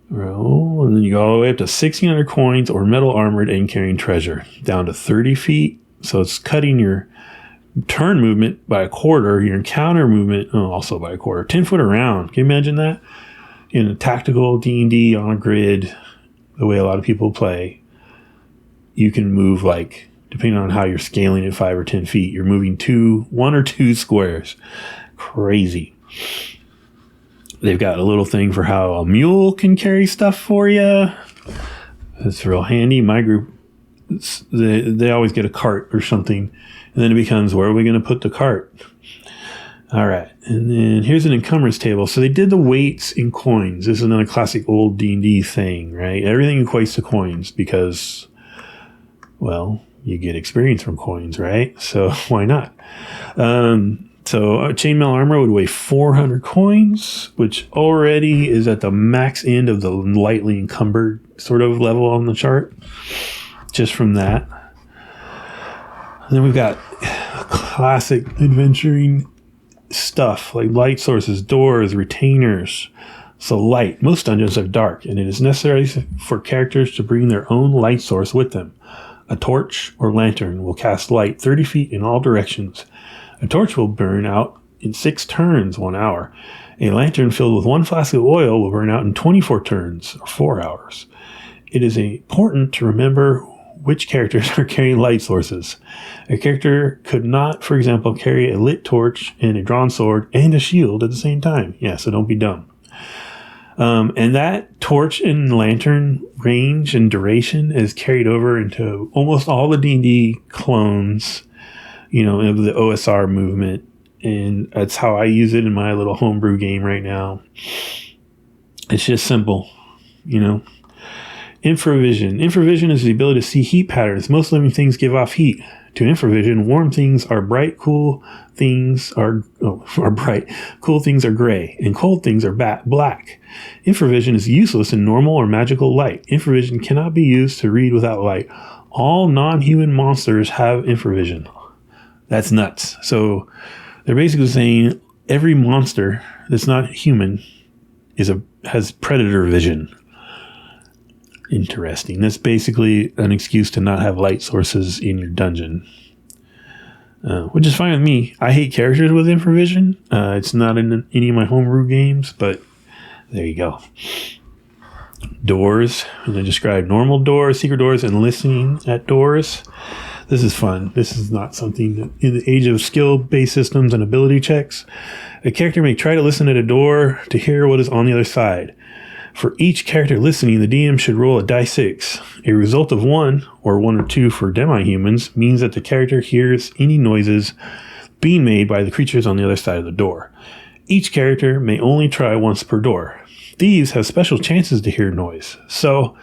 S1: Well, and then you go all the way up to 1,600 coins or metal armored and carrying treasure. Down to 30 feet. So it's cutting your turn movement by a quarter. Your encounter movement also by a quarter. 10 foot around. Can you imagine that? In a tactical D&D on a grid, the way a lot of people play, you can move, like, depending on how you're scaling at 5 or 10 feet, you're moving 1 or 2 squares. Crazy. They've got a little thing for how a mule can carry stuff for you. It's real handy. My group, they always get a cart or something. And then it becomes, where are we going to put the cart? All right. And then here's an encumbrance table. So they did the weights in coins. This is another classic old D&D thing, right? Everything equates to coins because, well, you get experience from coins, right? So why not? So chainmail armor would weigh 400 coins, which already is at the max end of the lightly encumbered sort of level on the chart, just from that. And then we've got classic adventuring stuff like light sources, doors, retainers. So light. Most dungeons are dark, and it is necessary for characters to bring their own light source with them. A torch or lantern will cast light 30 feet in all directions. A torch will burn out in 6 turns, 1 hour. A lantern filled with 1 flask of oil will burn out in 24 turns, or 4 hours. It is important to remember which characters are carrying light sources. A character could not, for example, carry a lit torch and a drawn sword and a shield at the same time. Yeah, so don't be dumb. And that torch and lantern range and duration is carried over into almost all the D&D clones, you know, of the OSR movement. And that's how I use it in my little homebrew game right now. It's just simple, you know. Infravision. Infravision is the ability to see heat patterns. Most living things give off heat. To infravision, warm things are bright, cool things are bright, cool things are gray, and cold things are black. Infravision is useless in normal or magical light. Infravision cannot be used to read without light. All non-human monsters have infravision. That's nuts. So they're basically saying every monster that's not human has predator vision. Interesting. That's basically an excuse to not have light sources in your dungeon, which is fine with me. I hate characters with infravision. It's not in any of my homebrew games, but there you go. Doors. And I describe normal doors, secret doors, and listening at doors. This is fun. This is not something that, in the age of skill-based systems and ability checks, a character may try to listen at a door to hear what is on the other side. For each character listening, the DM should roll a die 6. A result of 1, or 1 or 2 for demi-humans, means that the character hears any noises being made by the creatures on the other side of the door. Each character may only try once per door. Thieves have special chances to hear noise. So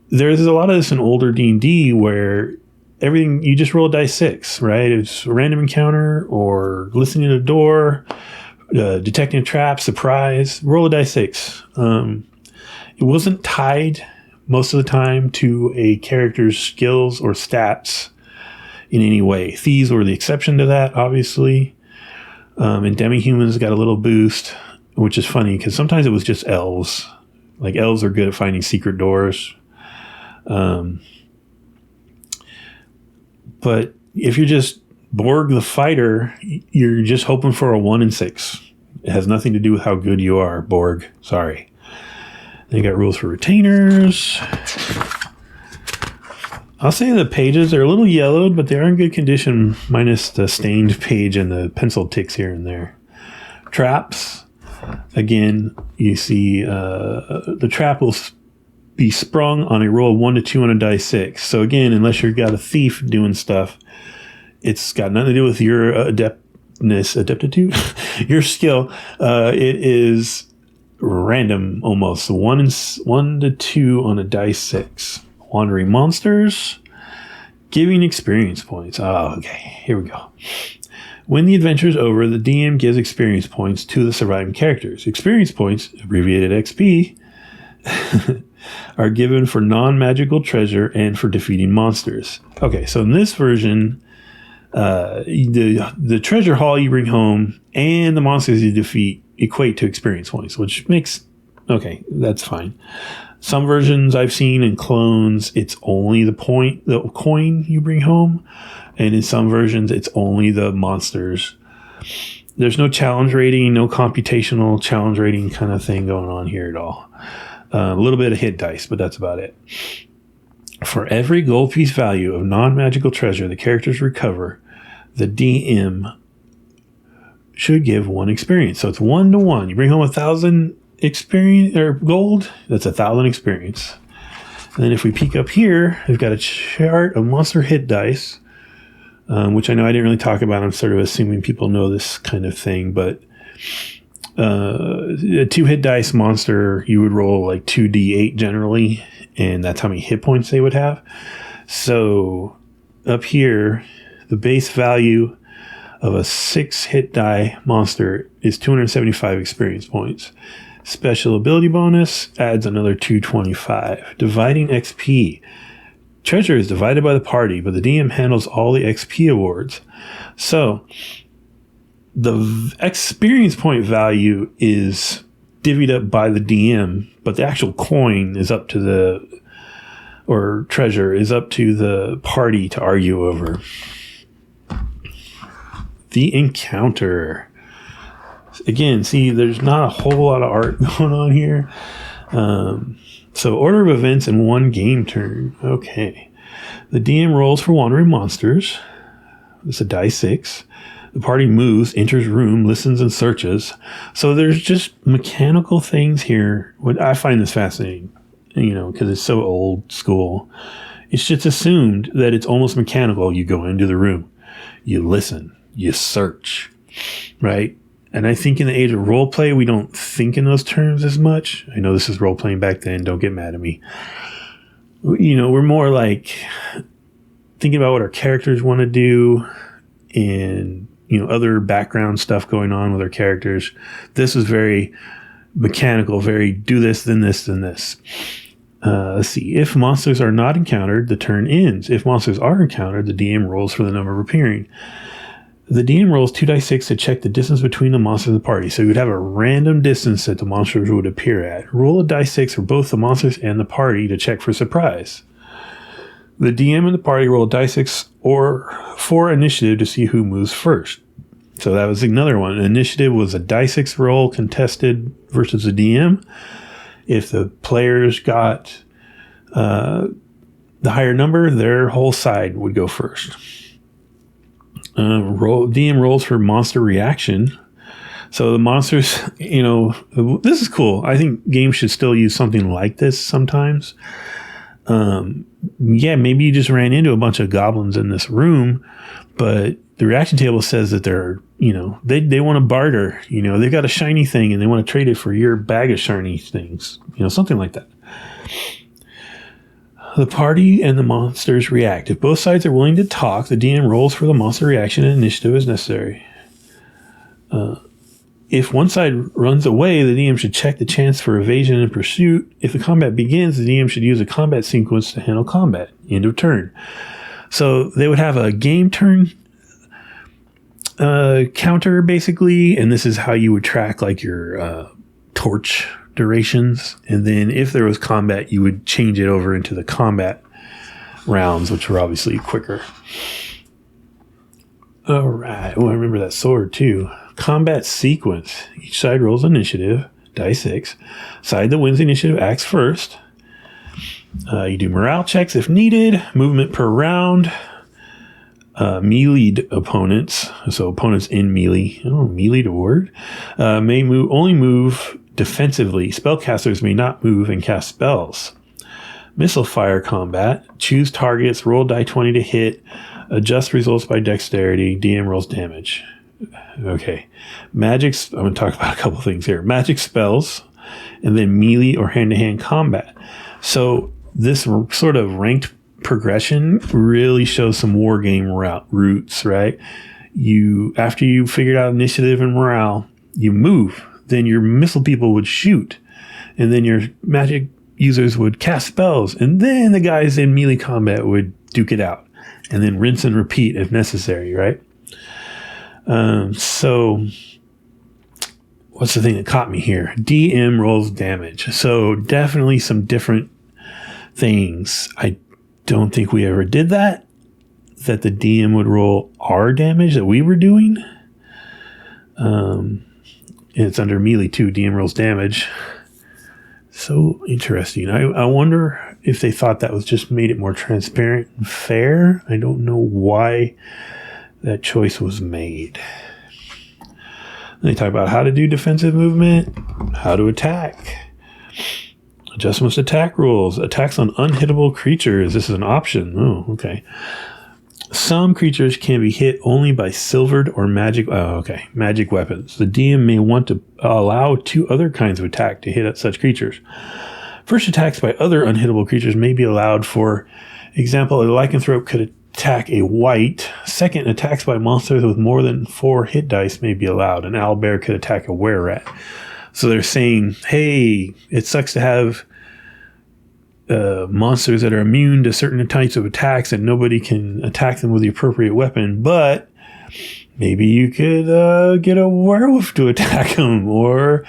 S1: there's a lot of this in older D&D where everything, you just roll a die 6, right? It's a random encounter or listening at a door, detecting a trap, surprise, roll a die 6. It wasn't tied most of the time to a character's skills or stats in any way. Thieves were the exception to that, obviously. And demi-humans got a little boost, which is funny because sometimes it was just elves. Like elves are good at finding secret doors. But if you're just Borg the fighter, you're just hoping for a 1 in 6. It has nothing to do with how good you are, Borg. Sorry. Then you got rules for retainers. I'll say the pages are a little yellowed, but they are in good condition, minus the stained page and the pencil ticks here and there. Traps. Again, you see the trap will be sprung on a roll of 1 to 2 on a die 6. So again, unless you've got a thief doing stuff, it's got nothing to do with your adeptitude, your skill. It is random almost. 1 to 2 on a die 6. Wandering monsters, giving experience points. Oh, okay. Here we go. When the adventure is over, the DM gives experience points to the surviving characters. Experience points, abbreviated XP, are given for non-magical treasure and for defeating monsters. Okay, so in this version, the treasure haul you bring home and the monsters you defeat equate to experience points, which makes, okay, that's fine. Some versions I've seen in clones, it's only the coin you bring home, and in some versions, it's only the monsters. There's no challenge rating, no computational challenge rating kind of thing going on here at all. A little bit of hit dice, but that's about it. For every gold piece value of non-magical treasure the characters recover, the DM should give 1 experience. So it's 1 to 1. You bring home 1,000 experience or gold, that's 1,000 experience. And then if we peek up here, we've got a chart of monster hit dice, which I know I didn't really talk about. I'm sort of assuming people know this kind of thing, but a 2 hit dice monster, you would roll like 2d8 generally, and that's how many hit points they would have. So up here, the base value of a 6 hit die monster is 275 experience points. Special ability bonus adds another 225. Dividing XP. Treasure is divided by the party, but the DM handles all the XP awards. So the experience point value is divvied up by the DM, but the actual coin is up to or treasure is up to the party to argue over. The encounter. Again, see, there's not a whole lot of art going on here. So order of events in one game turn. Okay. The DM rolls for wandering monsters. It's a die 6. The party moves, enters room, listens, and searches. So there's just mechanical things here. I find this fascinating, because it's so old school. It's just assumed that it's almost mechanical. You go into the room, you listen, you search, right? And I think in the age of role play, we don't think in those terms as much. I know this is role playing back then. Don't get mad at me. We're more like thinking about what our characters want to do and, other background stuff going on with our characters. This is very mechanical, very do this, then this, then this. Let's see. If monsters are not encountered, the turn ends. If monsters are encountered, the DM rolls for the number appearing. The DM rolls 2 die 6 to check the distance between the monsters and the party. So you would have a random distance that the monsters would appear at. Roll a die 6 for both the monsters and the party to check for surprise. The DM and the party roll a die 6 or for initiative to see who moves first. So that was another one. Initiative was a die 6 roll contested versus the DM. If the players got the higher number, their whole side would go first. DM rolls for monster reaction. So the monsters, this is cool. I think games should still use something like this sometimes. Maybe you just ran into a bunch of goblins in this room, but the reaction table says that they're, they want to barter. They've got a shiny thing and they want to trade it for your bag of shiny things. Something like that. The party and the monsters react. If both sides are willing to talk, the DM rolls for the monster reaction and initiative as necessary. If one side runs away, the DM should check the chance for evasion and pursuit. If the combat begins, the DM should use a combat sequence to handle combat. End of turn. So they would have a game turn counter, basically, and this is how you would track like your torch durations. And then if there was combat, you would change it over into the combat rounds, which were obviously quicker. All right. Oh, I remember that sword too. Combat sequence. Each side rolls initiative, die 6. Side that wins the initiative acts first. You do morale checks if needed. Movement per round. Melee opponents, so opponents in melee. Melee a word. May only move defensively. Spellcasters may not move and cast spells. Missile fire combat. Choose targets. Roll die 20 to hit. Adjust results by dexterity. DM rolls damage. Okay. I'm going to talk about a couple things here. Magic spells, and then melee or hand-to-hand combat. So this sort of ranked progression really shows some war game roots, right? After you figured out initiative and morale, you move. Then your missile people would shoot, and then your magic users would cast spells, and then the guys in melee combat would duke it out, and then rinse and repeat if necessary, right? So what's the thing that caught me here? DM rolls damage. So definitely some different things. I don't think we ever did that the DM would roll our damage that we were doing. And it's under melee too. DM rolls damage. So interesting. I wonder if they thought that was just made it more transparent and fair. I don't know why that choice was made. They talk about how to do defensive movement, how to attack. Adjustments to attack rules. Attacks on unhittable creatures. This is an option. Oh, okay. Some creatures can be hit only by silvered or magic weapons. The DM may want to allow 2 other kinds of attack to hit at such creatures. First attacks by other unhittable creatures may be allowed. For example, a lycanthrope could attack a white. Second, attacks by monsters with more than 4 hit dice may be allowed. An owlbear could attack a were-rat. So they're saying, hey, it sucks to have monsters that are immune to certain types of attacks and nobody can attack them with the appropriate weapon, but maybe you could get a werewolf to attack him, or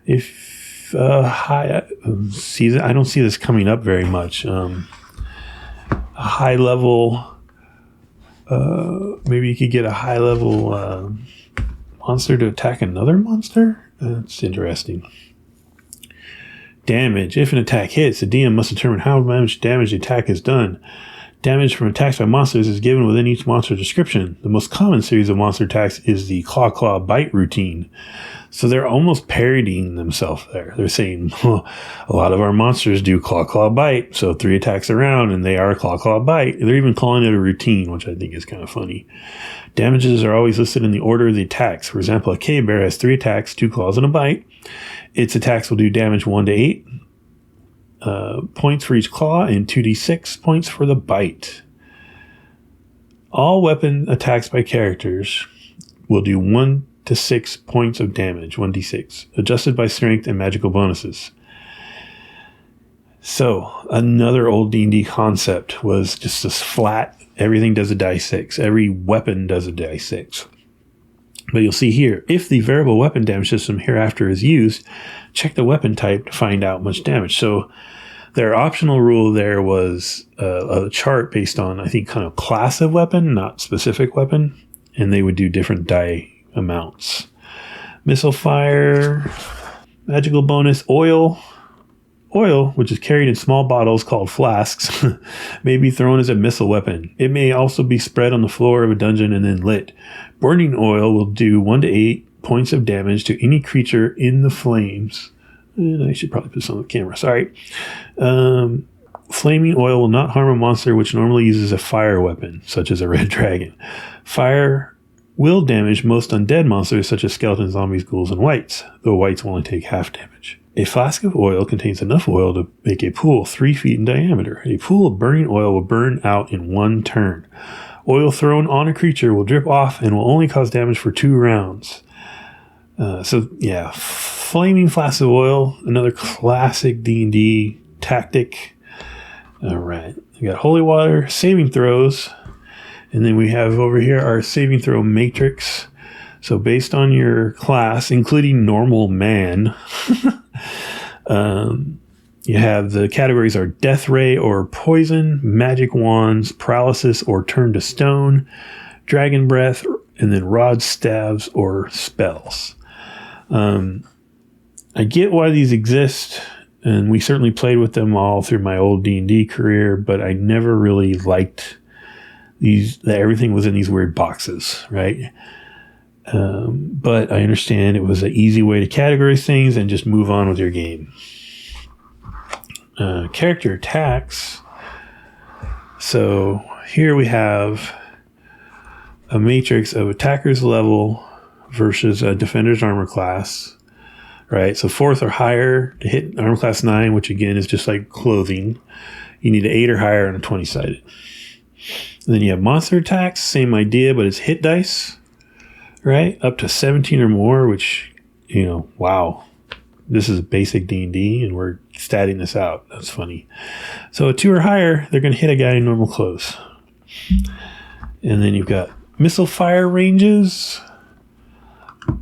S1: if I don't see this coming up very much. A high level, maybe you could get a high level monster to attack another monster. That's interesting. Damage. If an attack hits, the DM must determine how much damage the attack has done. Damage from attacks by monsters is given within each monster description. The most common series of monster attacks is the Claw Claw Bite routine. So they're almost parodying themselves there. They're saying, a lot of our monsters do Claw Claw Bite, so 3 attacks around, and they are Claw Claw Bite. They're even calling it a routine, which I think is kind of funny. Damages are always listed in the order of the attacks. For example, a cave bear has 3 attacks, 2 claws, and a bite. Its attacks will do damage 1 to 8 points for each claw and 2d6 points for the bite. All weapon attacks by characters will do 1 to 6 points of damage, 1d6, adjusted by strength and magical bonuses. So another old D&D concept was just this flat, everything does a die 6. Every weapon does a die 6. But you'll see here, if the variable weapon damage system hereafter is used, check the weapon type to find out much damage. So their optional rule there was a chart based on, I think, kind of class of weapon, not specific weapon, and they would do different die amounts. Missile fire, magical bonus, oil. Oil, which is carried in small bottles called flasks, may be thrown as a missile weapon. It may also be spread on the floor of a dungeon and then lit. Burning oil will do 1 to 8 points of damage to any creature in the flames. And I should probably put this on the camera. Sorry. Flaming oil will not harm a monster which normally uses a fire weapon, such as a red dragon. Fire will damage most undead monsters, such as skeletons, zombies, ghouls, and wights, though wights will only take half damage. A flask of oil contains enough oil to make a pool 3 feet in diameter. A pool of burning oil will burn out in 1 turn. Oil thrown on a creature will drip off and will only cause damage for 2 rounds. Flaming flasks of oil, another classic D&D tactic. All right, we got holy water, saving throws, and then we have over here our saving throw matrix. So based on your class, including normal man, you have the categories are death ray or poison, magic wands, paralysis or turn to stone, dragon breath, and then rods, staves, or spells. I get why these exist, and we certainly played with them all through my old D&D career, but I never really liked that everything was in these weird boxes, right? But I understand it was an easy way to categorize things and just move on with your game. Character attacks. So here we have a matrix of attacker's level versus a defender's armor class, right? So 4th or higher to hit armor class 9, which again is just like clothing. You need an 8 or higher on a 20-sided. And then you have monster attacks, same idea, but it's hit dice, right? Up to 17 or more, which, wow. This is basic D&D, and we're statting this out. That's funny. So a 2 or higher, they're going to hit a guy in normal clothes. And then you've got missile fire ranges,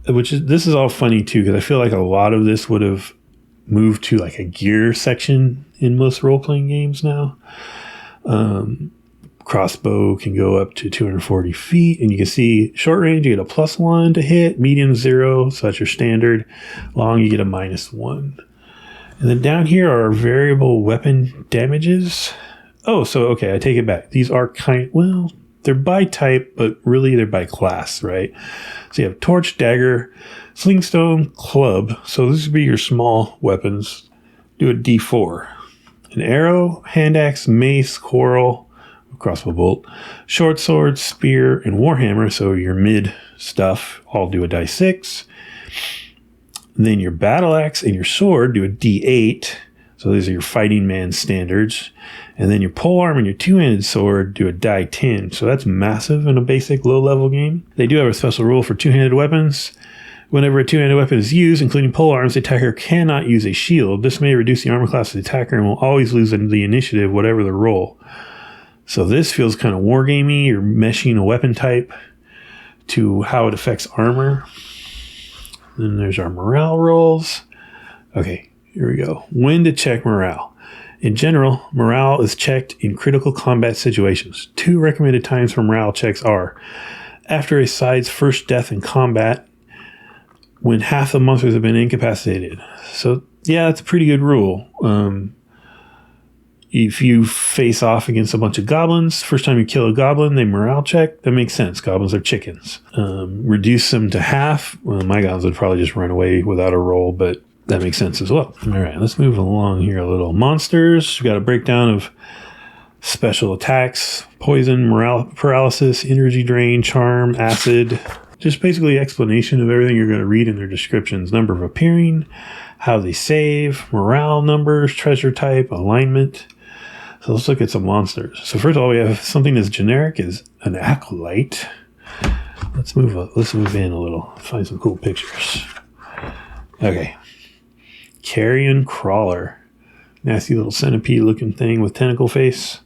S1: this is all funny too, because I feel like a lot of this would have moved to like a gear section in most role-playing games now. Crossbow can go up to 240 feet, and you can see short range, you get a +1 to hit, medium 0, so that's your standard. Long, you get a -1. And then down here are variable weapon damages. Oh, so okay, I take it back. These are they're by type, but really they're by class, right? So you have torch, dagger, slingstone, club. So this would be your small weapons. Do a D4. An arrow, hand axe, mace, quarrel, crossbow bolt, short sword, spear, and warhammer. So your mid stuff all do a die 6. Then your battle axe and your sword do a D8. So these are your fighting man standards. And then your polearm and your 2-handed sword do a die 10. So that's massive in a basic low-level game. They do have a special rule for 2-handed weapons. Whenever a 2-handed weapon is used, including polearms, the attacker cannot use a shield. This may reduce the armor class of the attacker and will always lose the initiative, whatever the roll. So this feels kind of wargamey. You're meshing a weapon type to how it affects armor. Then there's our morale rolls. Okay, here we go. When to check morale. In general, morale is checked in critical combat situations. 2 recommended times for morale checks are after a side's first death in combat, when half the monsters have been incapacitated. So, yeah, that's a pretty good rule. If you face off against a bunch of goblins, first time you kill a goblin, they morale check. That makes sense. Goblins are chickens. Reduce them to half. Well, my goblins would probably just run away without a roll, but that makes sense as well. All right, let's move along here a little. Monsters. We've got a breakdown of special attacks, poison, paralysis, energy drain, charm, acid. Just basically explanation of everything you're going to read in their descriptions. Number of appearing, how they save, morale numbers, treasure type, alignment. So let's look at some monsters. So first of all, we have something as generic as an acolyte. Let's move in a little. Find some cool pictures. Okay. Carrion crawler. Nasty little centipede looking thing with tentacle face.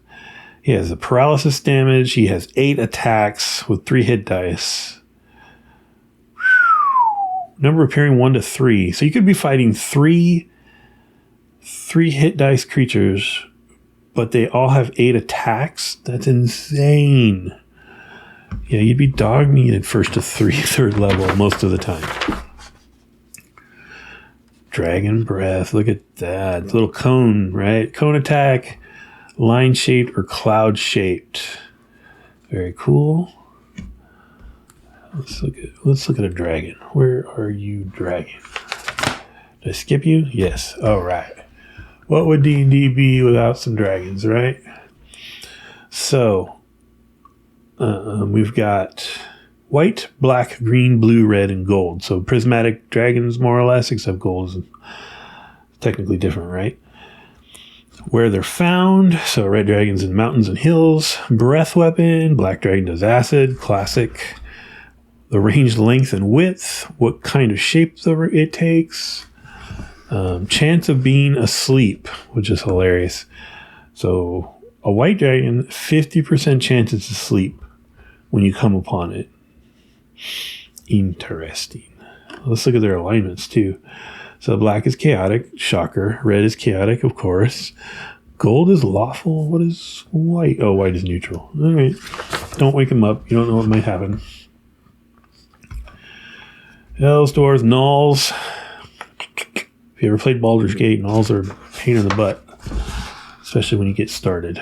S1: He has a paralysis damage. He has 8 attacks with 3 hit dice. Number appearing 1 to 3. So you could be fighting 3 hit dice creatures, but they all have 8 attacks. That's insane. Yeah, you'd be dog meated first to 3rd level most of the time. Dragon breath. Look at that. Little cone, right? Cone attack. Line shaped or cloud shaped. Very cool. Let's look at a dragon. Where are you, dragon? Did I skip you? Yes. All right. What would D&D be without some dragons, right? So, we've got white, black, green, blue, red, and gold. So prismatic dragons, more or less, except gold is technically different, right? Where they're found. So red dragon's in mountains and hills. Breath weapon. Black dragon does acid. Classic. The range, length, and width. What kind of shape it takes. Chance of being asleep, which is hilarious. So a white dragon, 50% chance it's asleep when you come upon it. Interesting. Let's look at their alignments too. So black is chaotic, shocker. Red is chaotic, of course. Gold is lawful. What is white? Oh, white is neutral. All right. Don't wake him up. You don't know what might happen. Elves, dwarves, gnolls. If you ever played Baldur's Gate, gnolls are a pain in the butt, especially when you get started.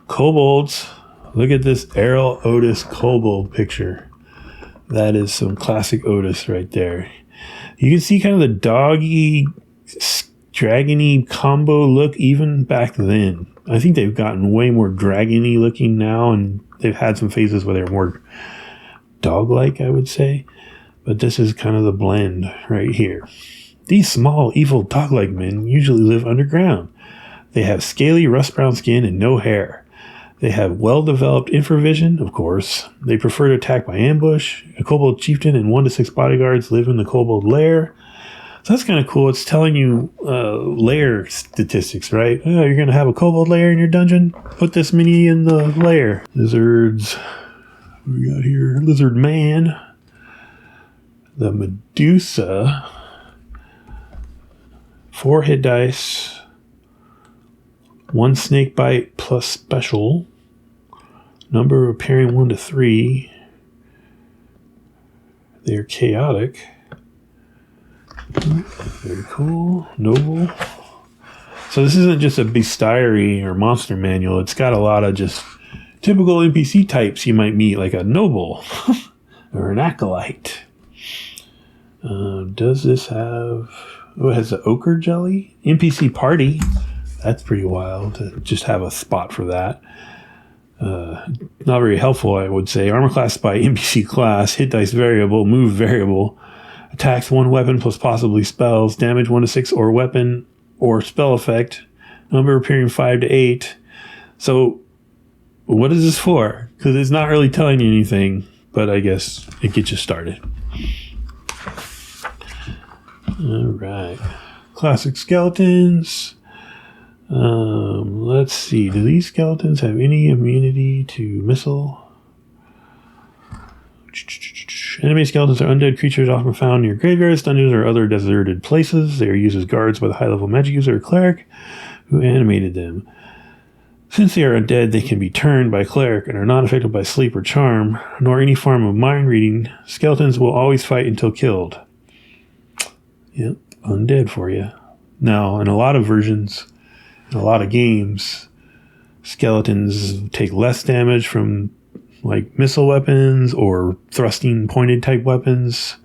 S1: Kobolds. Look at this Errol Otis kobold picture. That is some classic Otis right there. You can see kind of the doggy, dragony combo look even back then. I think they've gotten way more dragony looking now, and they've had some phases where they're more dog-like, I would say. But this is kind of the blend right here. These small, evil dog-like men usually live underground. They have scaly, rust-brown skin and no hair. They have well-developed infravision, of course. They prefer to attack by ambush. A kobold chieftain and 1 to 6 bodyguards live in the kobold lair. So that's kind of cool. It's telling you lair statistics, right? Oh, you're going to have a kobold lair in your dungeon? Put this many in the lair. Lizards. What we got here? Lizard man. The Medusa. 4 hit dice. 1 snake bite plus special. Number appearing 1 to 3. They're chaotic. Very cool. Noble. So this isn't just a bestiary or monster manual. It's got a lot of just typical NPC types you might meet, like a noble or an acolyte. Does this have... Oh, it has the ochre jelly? NPC party. That's pretty wild to just have a spot for that. Not very helpful, I would say. Armor class by NPC class. Hit dice variable. Move variable. Attacks 1 weapon plus possibly spells. Damage 1 to 6 or weapon or spell effect. Number appearing 5 to 8. So what is this for? Because it's not really telling you anything, but I guess it gets you started. All right. Classic skeletons. Let's see. Do these skeletons have any immunity to missile? Animated skeletons are undead creatures often found near graveyards, dungeons, or other deserted places. They are used as guards by the high-level magic user or cleric who animated them. Since they are undead, they can be turned by a cleric and are not affected by sleep or charm, nor any form of mind reading. Skeletons will always fight until killed. Yep, undead for you. Now, in a lot of versions, in a lot of games, skeletons take less damage from like missile weapons or thrusting pointed type weapons.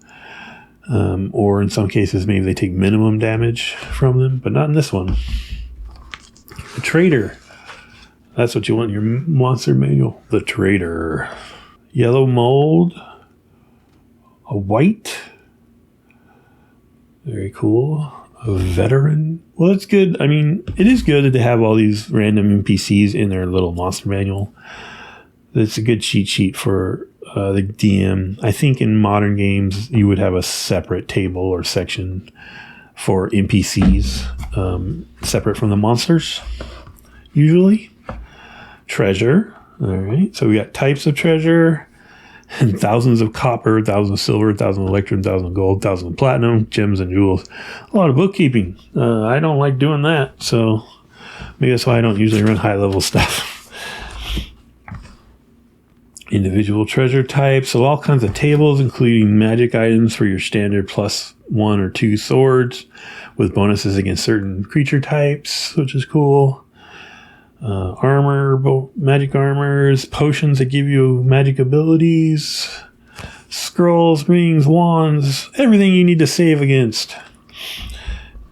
S1: Or in some cases, maybe they take minimum damage from them, but not in this one. The Trader. That's what you want in your monster manual. The Trader. Yellow mold. A white. Very cool. A veteran. Well, it's good. I mean, it is good that they have all these random NPCs in their little monster manual. It's a good cheat sheet for the DM. I think in modern games, you would have a separate table or section for NPCs, separate from the monsters, usually. Treasure. All right. So we got types of treasure and thousands of copper, thousands of silver, thousands of electrum, thousands of gold, thousands of platinum, gems and jewels. A lot of bookkeeping. I don't like doing that. So maybe that's why I don't usually run high level stuff. Individual treasure types. So all kinds of tables, including magic items for your standard +1 or 2 swords with bonuses against certain creature types, which is cool. Armor, magic armors, potions that give you magic abilities, scrolls, rings, wands, everything you need to save against.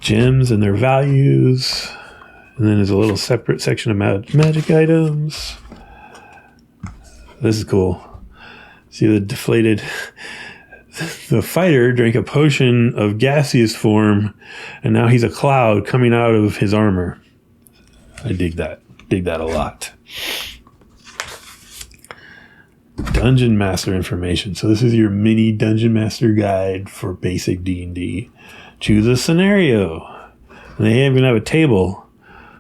S1: Gems and their values. And then there's a little separate section of magic items. This is cool. See the deflated... The fighter drank a potion of gaseous form, and now he's a cloud coming out of his armor. I dig that. Dig that a lot. Dungeon Master information. So this is your mini Dungeon Master guide for basic D&D. Choose a scenario. And they even have a table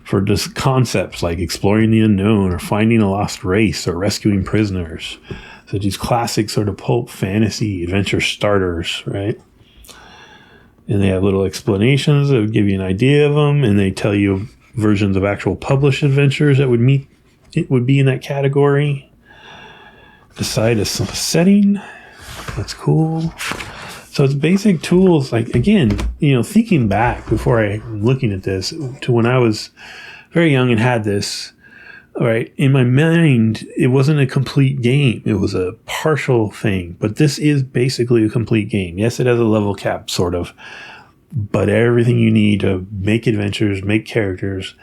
S1: for just concepts like exploring the unknown or finding a lost race or rescuing prisoners. So these classic sort of pulp fantasy adventure starters, right? And they have little explanations that would give you an idea of them, and they tell you versions of actual published adventures that would be in that category. Decide a setting. That's cool. So it's basic tools. Like, again, thinking back before I'm looking at this to when I was very young and had this, all right, in my mind, it wasn't a complete game. It was a partial thing, but this is basically a complete game. Yes, it has a level cap, sort of, but everything you need to make adventures, make characters,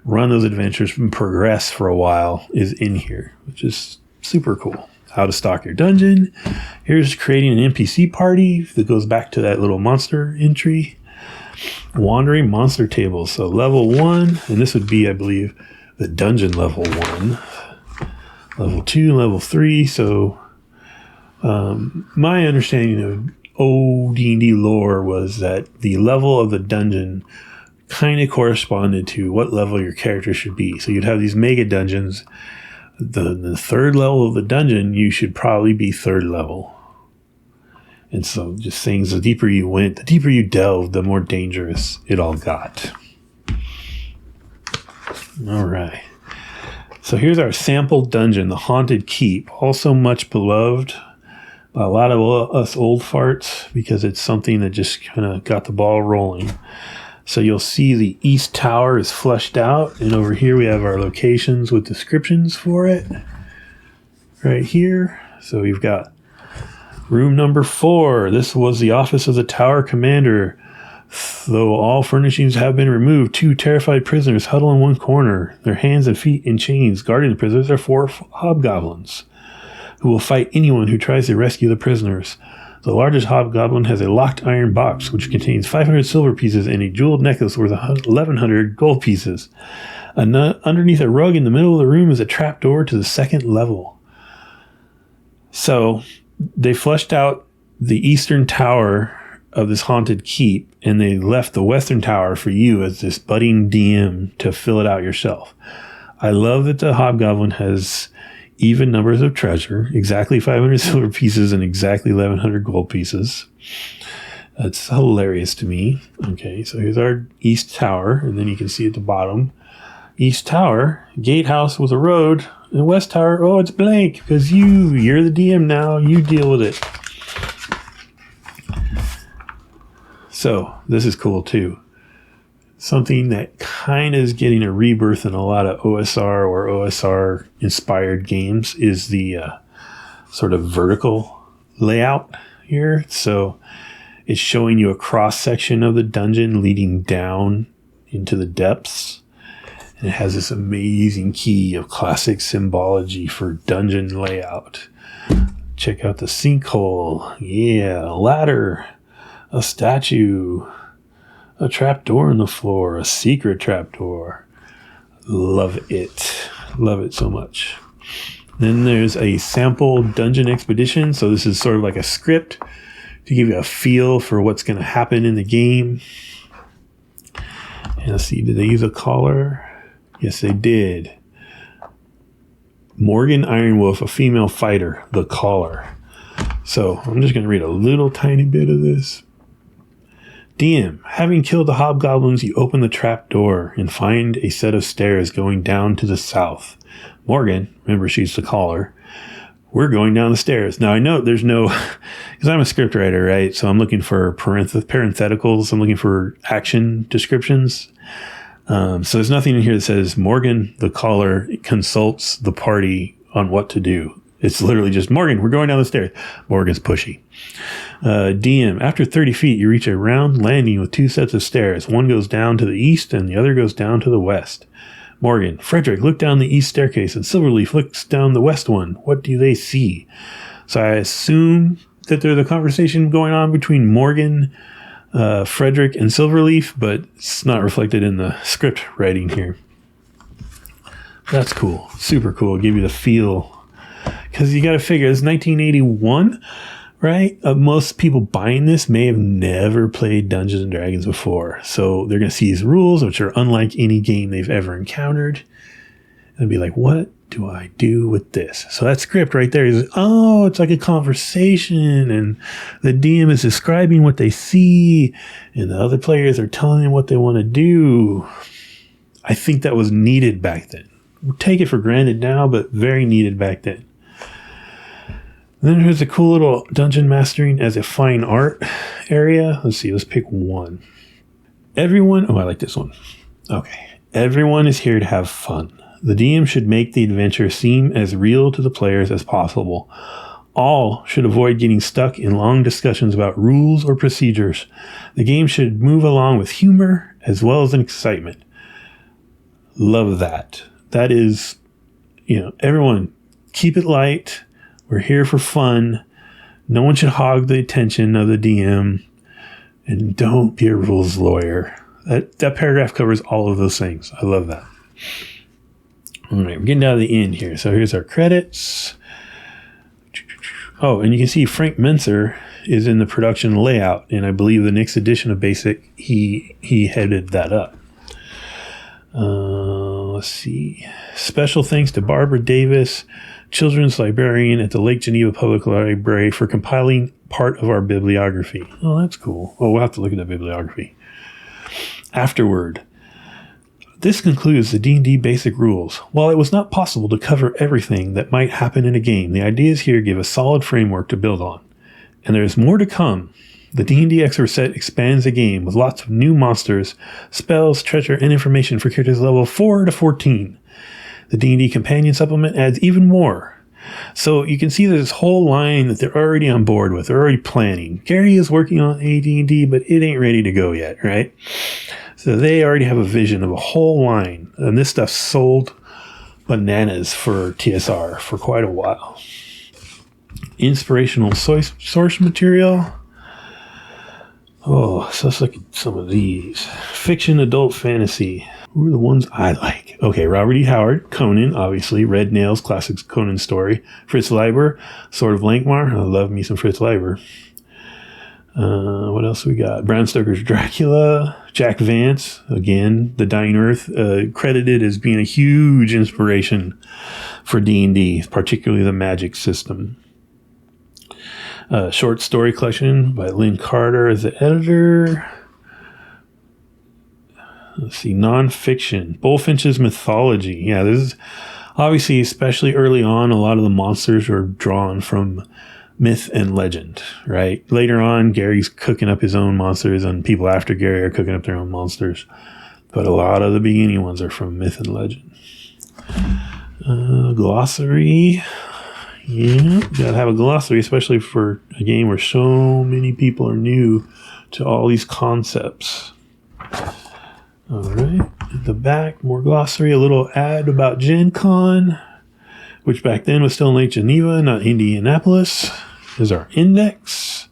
S1: run those adventures, and progress for a while is in here, which is super cool. How to stock your dungeon. Here's creating an NPC party that goes back to that little monster entry. Wandering monster tables. So level 1, and this would be, I believe, the dungeon level 1. Level 2, level 3. So my understanding of old D&D lore was that the level of the dungeon kind of corresponded to what level your character should be. So you'd have these mega dungeons. The third level of the dungeon, you should probably be 3rd level. And so just things, the deeper you went, the deeper you delved, the more dangerous it all got. All right. So here's our sample dungeon, the Haunted Keep. Also much beloved by a lot of us old farts because it's something that just kind of got the ball rolling. So you'll see the East Tower is fleshed out, and over here we have our locations with descriptions for it. Right here. So we've got room number 4. This was the office of the tower commander. Though all furnishings have been removed, 2 terrified prisoners huddle in one corner. Their hands and feet in chains. Guarding the prisoners are 4 hobgoblins who will fight anyone who tries to rescue the prisoners. The largest hobgoblin has a locked iron box which contains 500 silver pieces and a jeweled necklace worth 1,100 gold pieces. Underneath a rug in the middle of the room is a trapdoor to the 2nd level. So they fleshed out the eastern tower of this haunted keep, and they left the western tower for you as this budding DM to fill it out yourself. I love that the hobgoblin has even numbers of treasure, exactly 500 silver pieces and exactly 1,100 gold pieces. That's hilarious to me. Okay, so here's our east tower, and then you can see at the bottom, east tower, gatehouse with a road, and west tower, oh, it's blank, because you're the DM now, you deal with it. So, this is cool too. Something that kind of is getting a rebirth in a lot of OSR or OSR inspired games is the sort of vertical layout here. So it's showing you a cross section of the dungeon leading down into the depths. And it has this amazing key of classic symbology for dungeon layout. Check out the sinkhole. Yeah, a ladder, a statue, a trapdoor in the floor, a secret trapdoor. Love it. Love it so much. Then there's a sample dungeon expedition. So this is sort of like a script to give you a feel for what's going to happen in the game. And let's see, did they use a collar? Yes, they did. Morgan Ironwolf, a female fighter, the collar. So I'm just going to read a little tiny bit of this. DM, having killed the hobgoblins, you open the trap door and find a set of stairs going down to the south. Morgan, remember she's the caller, we're going down the stairs. Now I know there's no, because I'm a script writer, right? So I'm looking for parentheticals. I'm looking for action descriptions. So there's nothing in here that says Morgan, the caller, consults the party on what to do. It's literally just, Morgan, we're going down the stairs. Morgan's pushy. DM, after 30 feet, you reach a round landing with two sets of stairs. One goes down to the east and the other goes down to the west. Morgan, Frederick, look down the east staircase, and Silverleaf looks down the west one. What do they see? So I assume that there's a conversation going on between Morgan, Frederick, and Silverleaf, but it's not reflected in the script writing here. That's cool. Super cool. Give you the feel. Because you got to figure, it's 1981, right? Most people buying this may have never played Dungeons and Dragons before. So they're going to see these rules, which are unlike any game they've ever encountered. And be like, what do I do with this? So that script right there is, oh, it's like a conversation. And the DM is describing what they see. And the other players are telling them what they want to do. I think that was needed back then. We take it for granted now, but very needed back then. Then there's a cool little dungeon mastering as a fine art area. Let's see, let's pick one. Everyone, oh, I like this one. Okay. Everyone is here to have fun. The DM should make the adventure seem as real to the players as possible. All should avoid getting stuck in long discussions about rules or procedures. The game should move along with humor as well as excitement. Love that. That is, everyone, keep it light. We're here for fun. No one should hog the attention of the DM. And don't be a rules lawyer. That paragraph covers all of those things. I love that. All right, we're getting down to the end here. So here's our credits. Oh, and you can see Frank Menser is in the production layout. And I believe the next edition of Basic, he headed that up. Let's see. Special thanks to Barbara Davis, children's librarian at the Lake Geneva Public Library, for compiling part of our bibliography. Oh, that's cool. Oh, we'll have to look at the bibliography. Afterward. This concludes the D&D basic rules. While it was not possible to cover everything that might happen in a game, the ideas here give a solid framework to build on. And there is more to come. The D&D Expert set expands the game with lots of new monsters, spells, treasure, and information for characters level 4 to 14. The D&D Companion Supplement adds even more. So you can see there's this whole line that they're already on board with. They're already planning. Gary is working on AD&D, but it ain't ready to go yet, right? So they already have a vision of a whole line. And this stuff sold bananas for TSR for quite a while. Inspirational source material. Oh, so let's look at some of these. Fiction, adult, fantasy. Who are the ones I like? Okay, Robert E. Howard, Conan, obviously. Red Nails, classic Conan story. Fritz Leiber, Sword of Lankmar. I love me some Fritz Leiber. What else we got? Bram Stoker's Dracula. Jack Vance, again, The Dying Earth, credited as being a huge inspiration for D&D, particularly the magic system. Short story collection by Lynn Carter as the editor. Let's see, nonfiction. Bullfinch's Mythology. Yeah, this is obviously, especially early on, a lot of the monsters were drawn from myth and legend, right? Later on, Gary's cooking up his own monsters, and people after Gary are cooking up their own monsters. But a lot of the beginning ones are from myth and legend. Glossary. Yeah, gotta have a glossary, especially for a game where so many people are new to all these concepts. All right, at the back, more glossary, a little ad about Gen Con, which back then was still in Lake Geneva, not Indianapolis. There's our index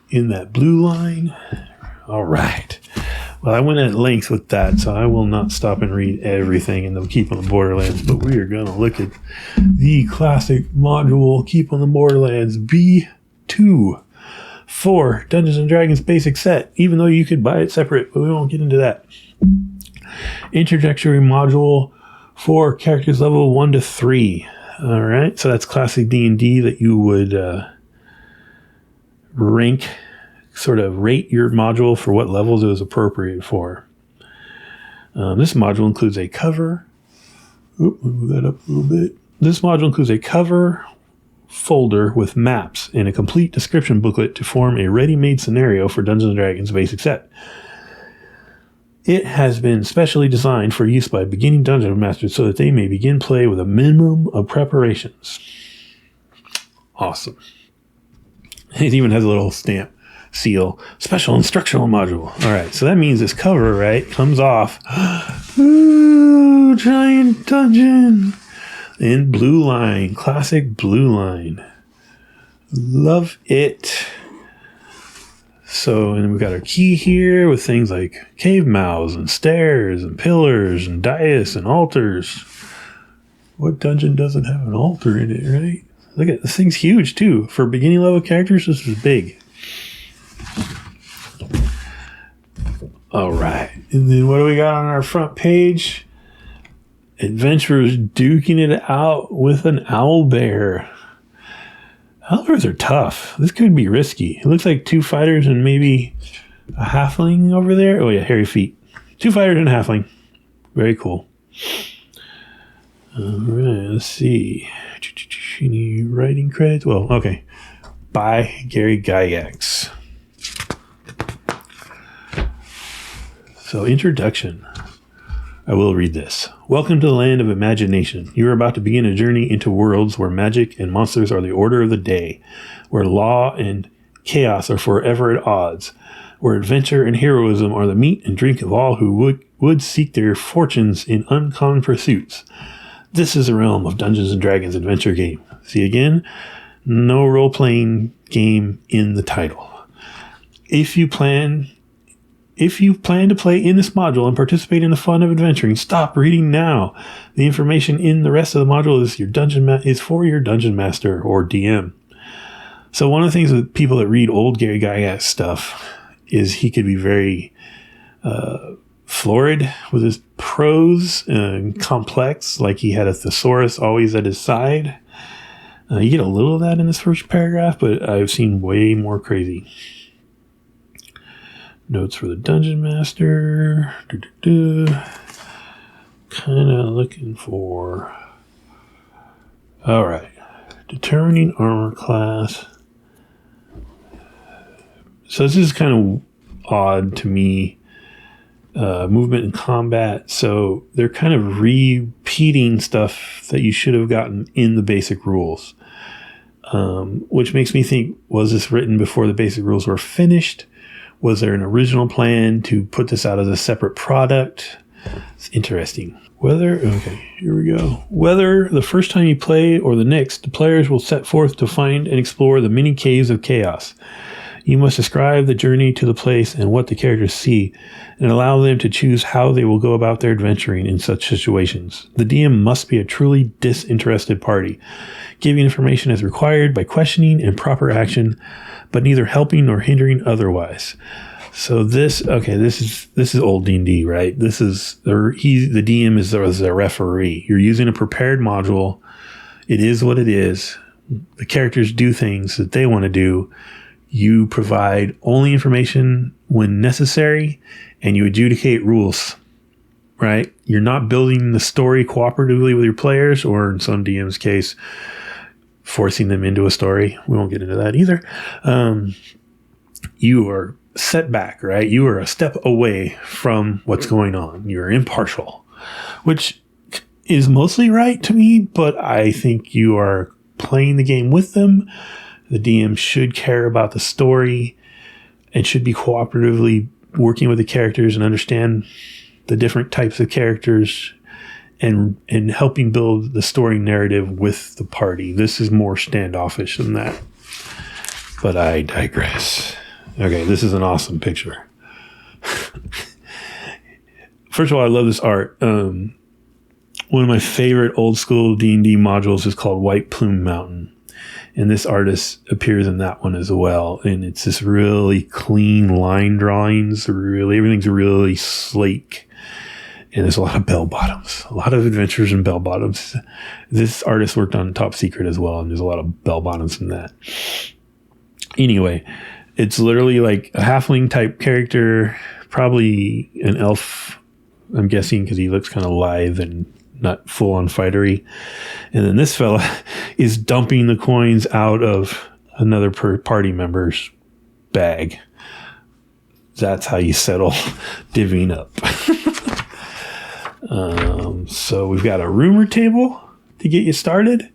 S1: in that blue line. All right. Well, I went at length with that, so I will not stop and read everything in the Keep on the Borderlands, but we are going to look at the classic module, Keep on the Borderlands B2 for Dungeons & Dragons basic set, even though you could buy it separate, but we won't get into that. Introductory module for characters level 1 to 3. All right, so that's classic D&D that you would rate your module for what levels it was appropriate for. This module includes a cover. Move that up a little bit. This module includes a cover folder with maps and a complete description booklet to form a ready-made scenario for Dungeons & Dragons basic set. It has been specially designed for use by beginning dungeon masters so that they may begin play with a minimum of preparations. Awesome. It even has a little stamp seal. Special instructional module. All right, so that means this cover, right, comes off. Ooh, giant dungeon. In blue line. Classic blue line. Love it. So, and we've got our key here with things like cave mouths and stairs and pillars and dais and altars. What dungeon doesn't have an altar in it, right? Look at this thing's huge too. For beginning level characters, this is big. All right. And then what do we got on our front page? Adventurers duking it out with an owlbear. Owlbears are tough. This could be risky. It looks like 2 fighters and maybe a halfling over there. Oh yeah, hairy feet. 2 fighters and a halfling. Very cool. All right, let's see. Any writing credits? Well, okay. By Gary Gygax. So, introduction. I will read this. Welcome to the land of imagination. You are about to begin a journey into worlds where magic and monsters are the order of the day, where law and chaos are forever at odds, where adventure and heroism are the meat and drink of all who would seek their fortunes in uncommon pursuits. This is the realm of Dungeons & Dragons adventure game. See again? No role-playing game in the title. If you plan to play in this module and participate in the fun of adventuring, stop reading now. The information in the rest of the module is for your dungeon master or DM. So one of the things with people that read old Gary Gygax stuff is he could be very florid with his prose and complex, like he had a thesaurus always at his side. You get a little of that in this first paragraph, but I've seen way more crazy. Notes for the Dungeon Master. Kind of looking for... Alright. Determining armor class. So this is kind of odd to me. Movement and combat. So they're kind of repeating stuff that you should have gotten in the basic rules. Which makes me think, was this written before the basic rules were finished? Was there an original plan to put this out as a separate product? It's interesting. Okay, here we go. Whether the first time you play or the next, the players will set forth to find and explore the many caves of chaos. You must describe the journey to the place and what the characters see, and allow them to choose how they will go about their adventuring in such situations. The DM must be a truly disinterested party, giving information as required by questioning and proper action, but neither helping nor hindering otherwise. So this is old D&D, right? This is the DM is a referee. You're using a prepared module. It is what it is. The characters do things that they want to do. You provide only information when necessary, and you adjudicate rules, right? You're not building the story cooperatively with your players, or in some DM's case, forcing them into a story. We won't get into that either. You are set back, right? You are a step away from what's going on. You're impartial, which is mostly right to me, but I think you are playing the game with them. The DM should care about the story and should be cooperatively working with the characters and understand the different types of characters and helping build the story narrative with the party. This is more standoffish than that. But I digress. Okay, this is an awesome picture. First of all, I love this art. One of my favorite old school D&D modules is called White Plume Mountain. And this artist appears in that one as well. And it's this really clean line drawings. Everything's really sleek. And there's a lot of bell bottoms. A lot of adventures in bell bottoms. This artist worked on Top Secret as well. And there's a lot of bell bottoms in that. Anyway, it's literally like a halfling type character. Probably an elf, I'm guessing, because he looks kind of lithe and not full on fightery. And then this fella is dumping the coins out of another party member's bag. That's how you settle divvying up. So we've got a rumor table to get you started.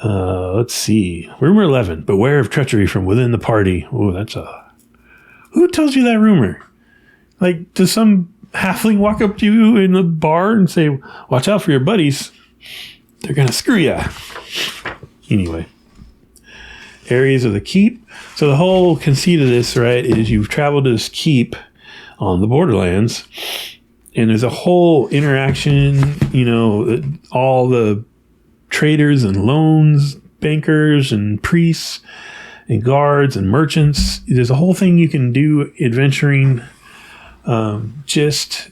S1: Let's see. Rumor 11. Beware of treachery from within the party. Oh, who tells you that rumor? Like, does some halfling walk up to you in the bar and say, watch out for your buddies? They're going to screw ya. Anyway. Areas of the keep. So the whole conceit of this, right, is you've traveled to this keep on the Borderlands, and there's a whole interaction, all the traders and loans, bankers and priests and guards and merchants. There's a whole thing you can do adventuring just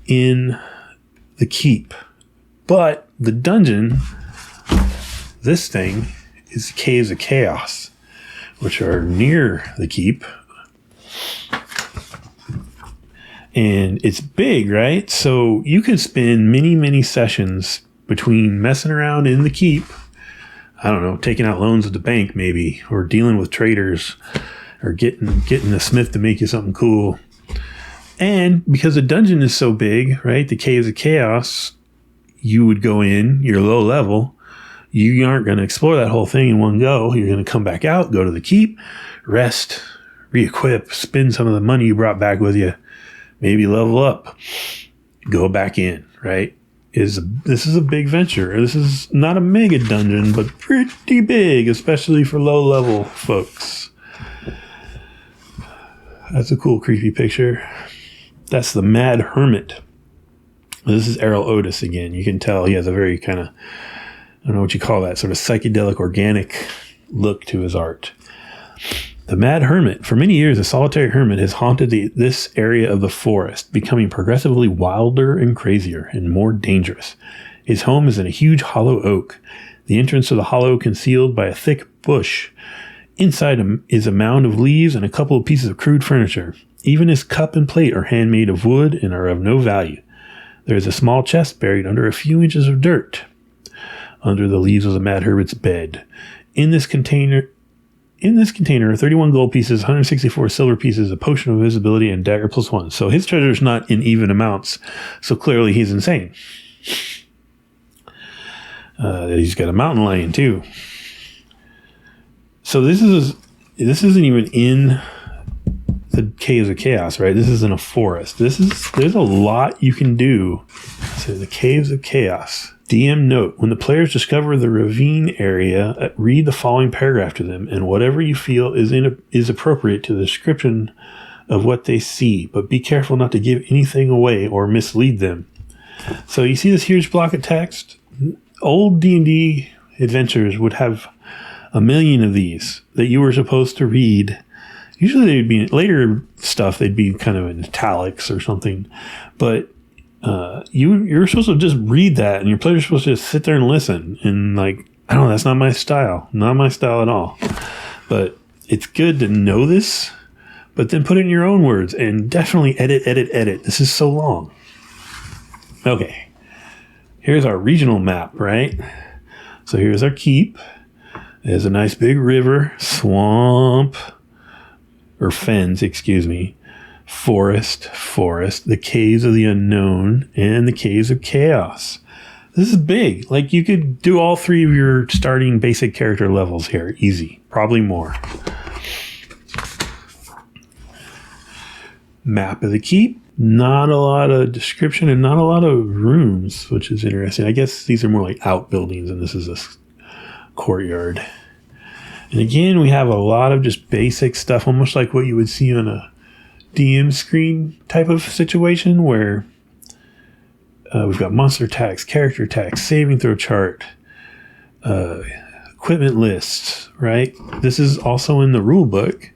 S1: in the keep. But the dungeon, this thing, is the Caves of Chaos, which are near the keep. And it's big, right? So you could spend many, many sessions between messing around in the keep, I don't know, taking out loans at the bank maybe, or dealing with traders, or getting a smith to make you something cool. And because the dungeon is so big, right, the Caves of Chaos, you would go in, you're low level, you aren't going to explore that whole thing in one go. You're going to come back out, go to the keep, rest, re-equip, spend some of the money you brought back with you, maybe level up, go back in, right? This is a big venture. This is not a mega dungeon, but pretty big, especially for low level folks. That's a cool, creepy picture. That's the Mad Hermit. This is Errol Otis again. You can tell he has a very kind of, I don't know what you call that, sort of psychedelic, organic look to his art. The Mad Hermit. For many years, a solitary hermit has haunted this area of the forest, becoming progressively wilder and crazier and more dangerous. His home is in a huge hollow oak, the entrance to the hollow concealed by a thick bush. Inside him is a mound of leaves and a couple of pieces of crude furniture. Even his cup and plate are handmade of wood and are of no value. There is a small chest buried under a few inches of dirt. Under the leaves of the Mad Hermit's bed. In this container are 31 gold pieces, 164 silver pieces, a potion of invisibility, and dagger +1. So his treasure is not in even amounts. So clearly he's insane. He's got a mountain lion too. So this isn't even in the Caves of Chaos, right? This is in a forest. There's a lot you can do. So the Caves of Chaos. DM note, when the players discover the ravine area, read the following paragraph to them, and whatever you feel is appropriate to the description of what they see, but be careful not to give anything away or mislead them. So you see this huge block of text? Old D&D adventures would have a million of these that you were supposed to read. Usually they'd be later stuff, they'd be kind of in italics or something, but you're supposed to just read that, and your player's supposed to just sit there and listen. And like, I don't know, that's not my style. Not my style at all. But it's good to know this, but then put it in your own words and definitely edit. This is so long. Okay. Here's our regional map, right? So here's our keep. There's a nice big river, swamp, or fens, excuse me. Forest, the caves of the unknown, and the caves of chaos. This is big. Like, you could do all three of your starting basic character levels here. Easy. Probably more. Map of the keep. Not a lot of description and not a lot of rooms, which is interesting. I guess these are more like outbuildings, and this is a courtyard. And again, we have a lot of just basic stuff, almost like what you would see on a DM screen type of situation, where we've got monster attacks, character attacks, saving throw chart, equipment lists, right? This is also in the rule book.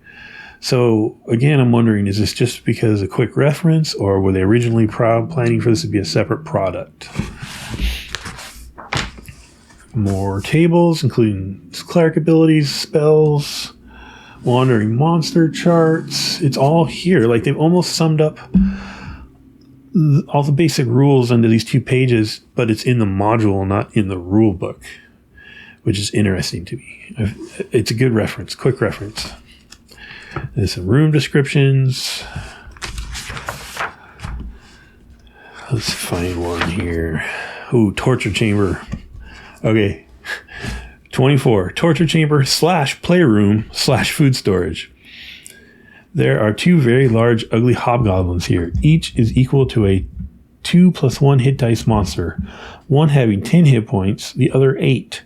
S1: So again, I'm wondering, is this just because a quick reference, or were they originally planning for this to be a separate product? More tables, including cleric abilities, spells, wandering monster charts. It's all here. Like, they've almost summed up all the basic rules under these 2 pages, but it's in the module, not in the rule book, which is interesting to me. It's a good reference, quick reference. There's some room descriptions. Let's find one here. Ooh, torture chamber. Okay. 24, torture chamber / playroom / food storage. There are 2 very large, ugly hobgoblins here. Each is equal to a 2+1 hit dice monster, one having 10 hit points, the other 8.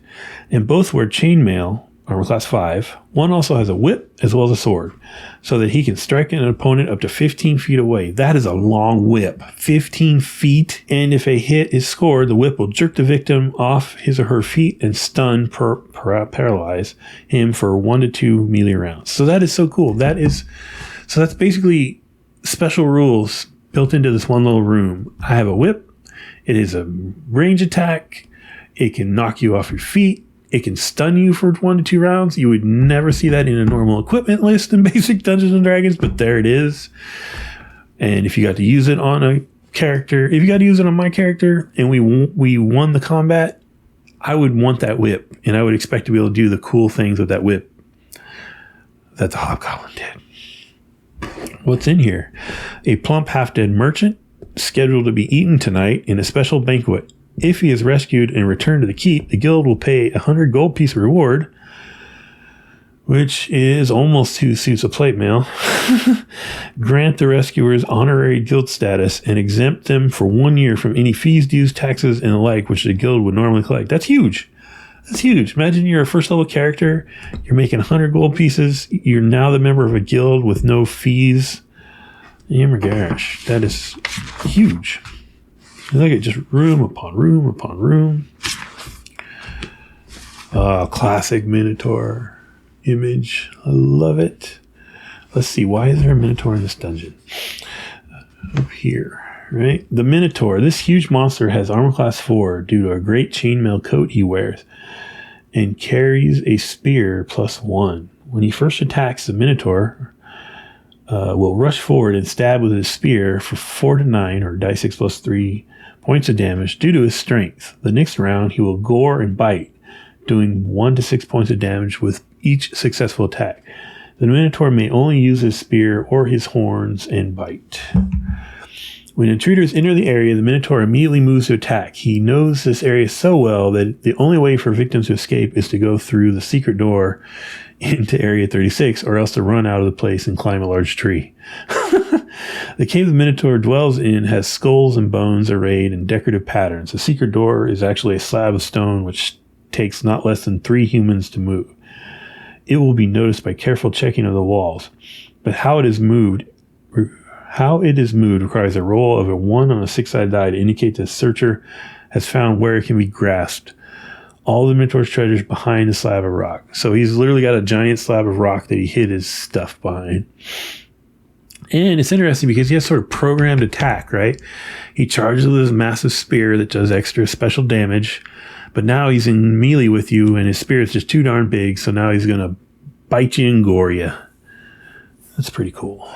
S1: And both wear chainmail, armor class 5. One also has a whip as well as a sword, so that he can strike an opponent up to 15 feet away. That is a long whip, 15 feet. And if a hit is scored, the whip will jerk the victim off his or her feet and stun, paralyze him for 1 to 2 melee rounds. So that is so cool. So that's basically special rules built into this one little room. I have a whip. It is a range attack. It can knock you off your feet. It can stun you for 1 to 2 rounds. You would never see that in a normal equipment list in basic Dungeons and Dragons, but there it is. And if you got to use it on a character, if you got to use it on my character, and we won the combat, I would want that whip, and I would expect to be able to do the cool things with that whip that the hobgoblin did. What's in here? A plump half-dead merchant scheduled to be eaten tonight in a special banquet. If he is rescued and returned to the keep, the guild will pay 100 gold piece reward, which is almost 2 suits of plate mail. Grant the rescuers honorary guild status and exempt them for 1 year from any fees, dues, taxes, and the like, which the guild would normally collect. That's huge. That's huge. Imagine you're a first level character. You're making 100 gold pieces. You're now the member of a guild with no fees. Oh my gosh, that is huge. Look at just room upon room upon room. Classic Minotaur image. I love it. Let's see. Why is there a Minotaur in this dungeon? Up here, right? The Minotaur. This huge monster has armor class 4 due to a great chainmail coat he wears and carries a spear +1. When he first attacks, the Minotaur will rush forward and stab with his spear for 4 to 9 or die 6 + 3 points of damage due to his strength. The next round, he will gore and bite, doing 1 to 6 points of damage with each successful attack. The Minotaur may only use his spear or his horns and bite. When intruders enter the area, the Minotaur immediately moves to attack. He knows this area so well that the only way for victims to escape is to go through the secret door into Area 36, or else to run out of the place and climb a large tree. The cave the Minotaur dwells in has skulls and bones arrayed in decorative patterns. The secret door is actually a slab of stone which takes not less than 3 humans to move. It will be noticed by careful checking of the walls, but how it is moved requires a roll of a 1 on a 6-sided die to indicate the searcher has found where it can be grasped. All the Minotaur's treasures behind a slab of rock. So he's literally got a giant slab of rock that he hid his stuff behind. And it's interesting because he has sort of programmed attack, right? He charges with his massive spear that does extra special damage, but now he's in melee with you and his spear is just too darn big, so now he's going to bite you and gore you. That's pretty cool.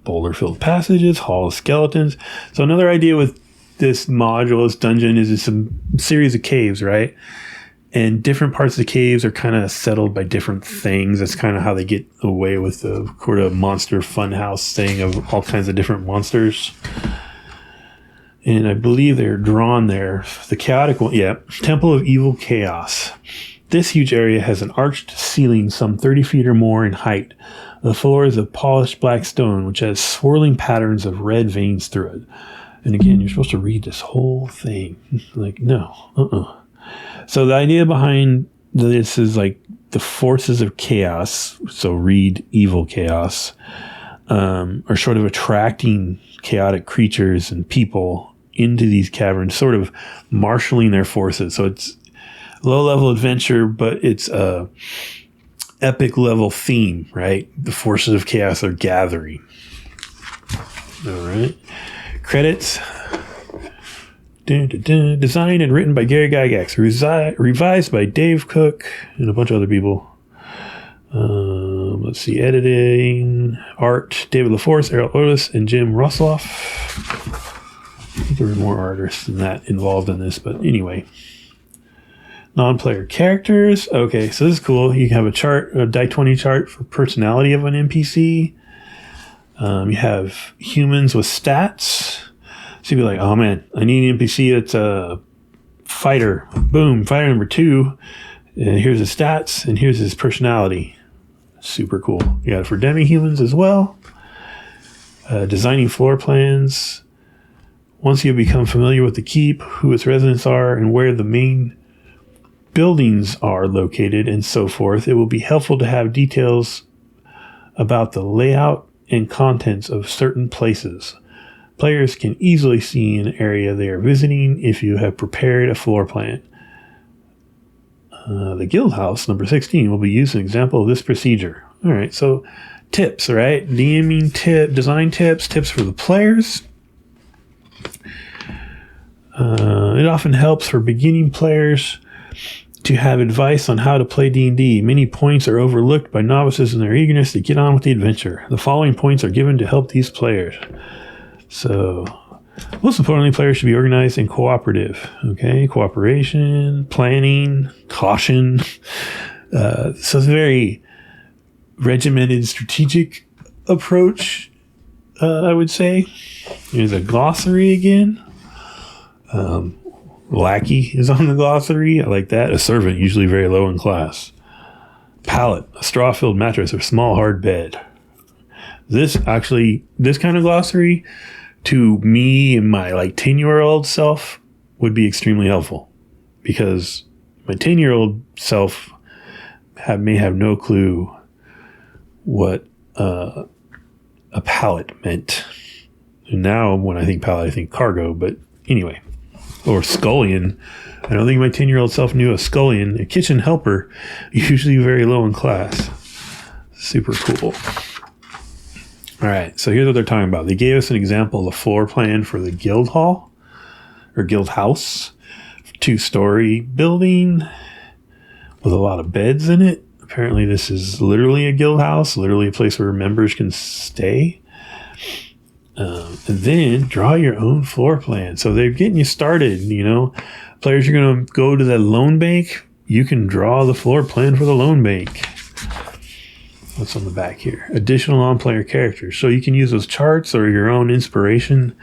S1: Boulder-filled passages, hall of skeletons. So another idea with this module, this dungeon, is it's a series of caves, right? And different parts of the caves are kind of settled by different things. That's kind of how they get away with the sort of monster funhouse thing of all kinds of different monsters. And I believe they're drawn there. The chaotic one, yeah, Temple of Evil Chaos. This huge area has an arched ceiling some 30 feet or more in height. The floor is of polished black stone, which has swirling patterns of red veins through it. And again, you're supposed to read this whole thing. Like, no, So the idea behind this is like the forces of chaos, so read evil chaos, are sort of attracting chaotic creatures and people into these caverns, sort of marshaling their forces. So it's low-level adventure, but it's a epic level theme, right? The forces of chaos are gathering. All right. Credits. Designed and written by Gary Gygax. Revised by Dave Cook and a bunch of other people. Let's see. Editing. Art. David LaForce, Errol Otis, and Jim Rosloff. I think there were more artists than that involved in this, but anyway. Non-player characters. Okay, so this is cool. You have a chart, a die 20 chart for personality of an NPC. You have humans with stats. So you'd be like, oh man, I need an NPC that's a fighter. Boom, fighter number 2. And here's his stats, and here's his personality. Super cool. You got it for demi-humans as well. Designing floor plans. Once you become familiar with the keep, who its residents are, and where the main buildings are located, and so forth, it will be helpful to have details about the layout and contents of certain places. Players can easily see an area they are visiting if you have prepared a floor plan. The guild house, number 16, will be used as an example of this procedure. All right, so tips, right? DMing tip, design tips for the players. It often helps for beginning players to have advice on how to play D&D. Many points are overlooked by novices in their eagerness to get on with the adventure. The following points are given to help these players. So, most importantly, players should be organized and cooperative. Okay, cooperation, planning, caution. So it's a very regimented, strategic approach, I would say. Here's a glossary again. Lackey is on the glossary. I like that. A servant, usually very low in class. Pallet, a straw-filled mattress or small hard bed. This kind of glossary to me and my 10-year-old self would be extremely helpful, because my 10-year-old self may have no clue what a pallet meant. And now when I think pallet, I think cargo, but anyway. Or scullion. I don't think my 10-year-old self knew a scullion, a kitchen helper, usually very low in class. Super cool. All right, so here's what they're talking about. They gave us an example of the floor plan for the guild hall, or guild house. 2-story building with a lot of beds in it. Apparently this is literally a guild house, literally a place where members can stay. And then draw your own floor plan. So they're getting you started, Players are going to go to the loan bank. You can draw the floor plan for the loan bank. What's on the back here? Additional non-player characters. So you can use those charts or your own inspiration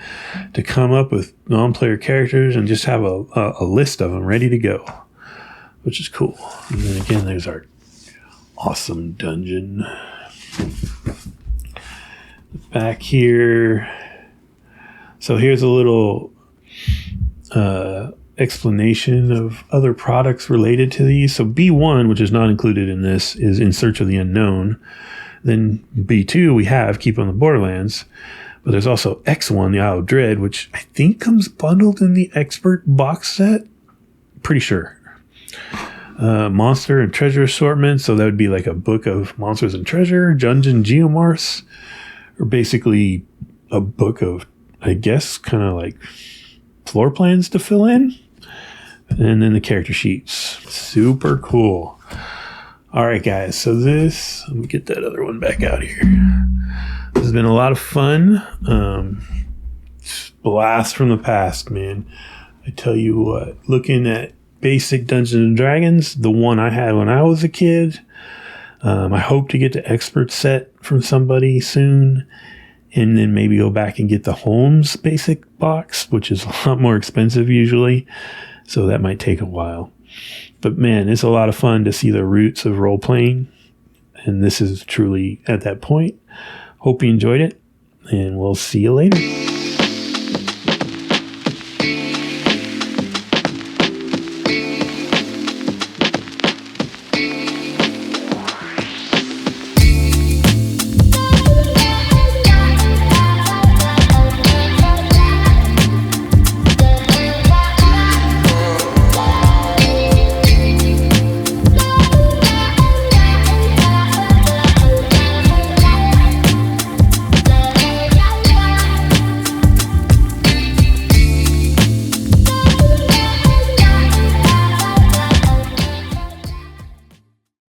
S1: to come up with non-player characters and just have a list of them ready to go, which is cool. And then again, there's our awesome dungeon. Back here. So here's a little explanation of other products related to these. So B1, which is not included in this, is In Search of the Unknown. Then B2, we have Keep on the Borderlands. But there's also X1, the Isle of Dread, which I think comes bundled in the Expert box set. Pretty sure. Monster and Treasure Assortment. So that would be like a book of monsters and treasure. Dungeon Geomorphs. Or basically a book of, I guess, kind of like floor plans to fill in. And then the character sheets. Super cool. All right, guys. So this, let me get that other one back out here. This has been a lot of fun. Blast from the past, man. I tell you what, looking at basic Dungeons and Dragons, the one I had when I was a kid. I hope to get the expert set from somebody soon. And then maybe go back and get the Holmes basic box, which is a lot more expensive usually. So that might take a while. But man, it's a lot of fun to see the roots of role playing. And this is truly at that point. Hope you enjoyed it. And we'll see you later.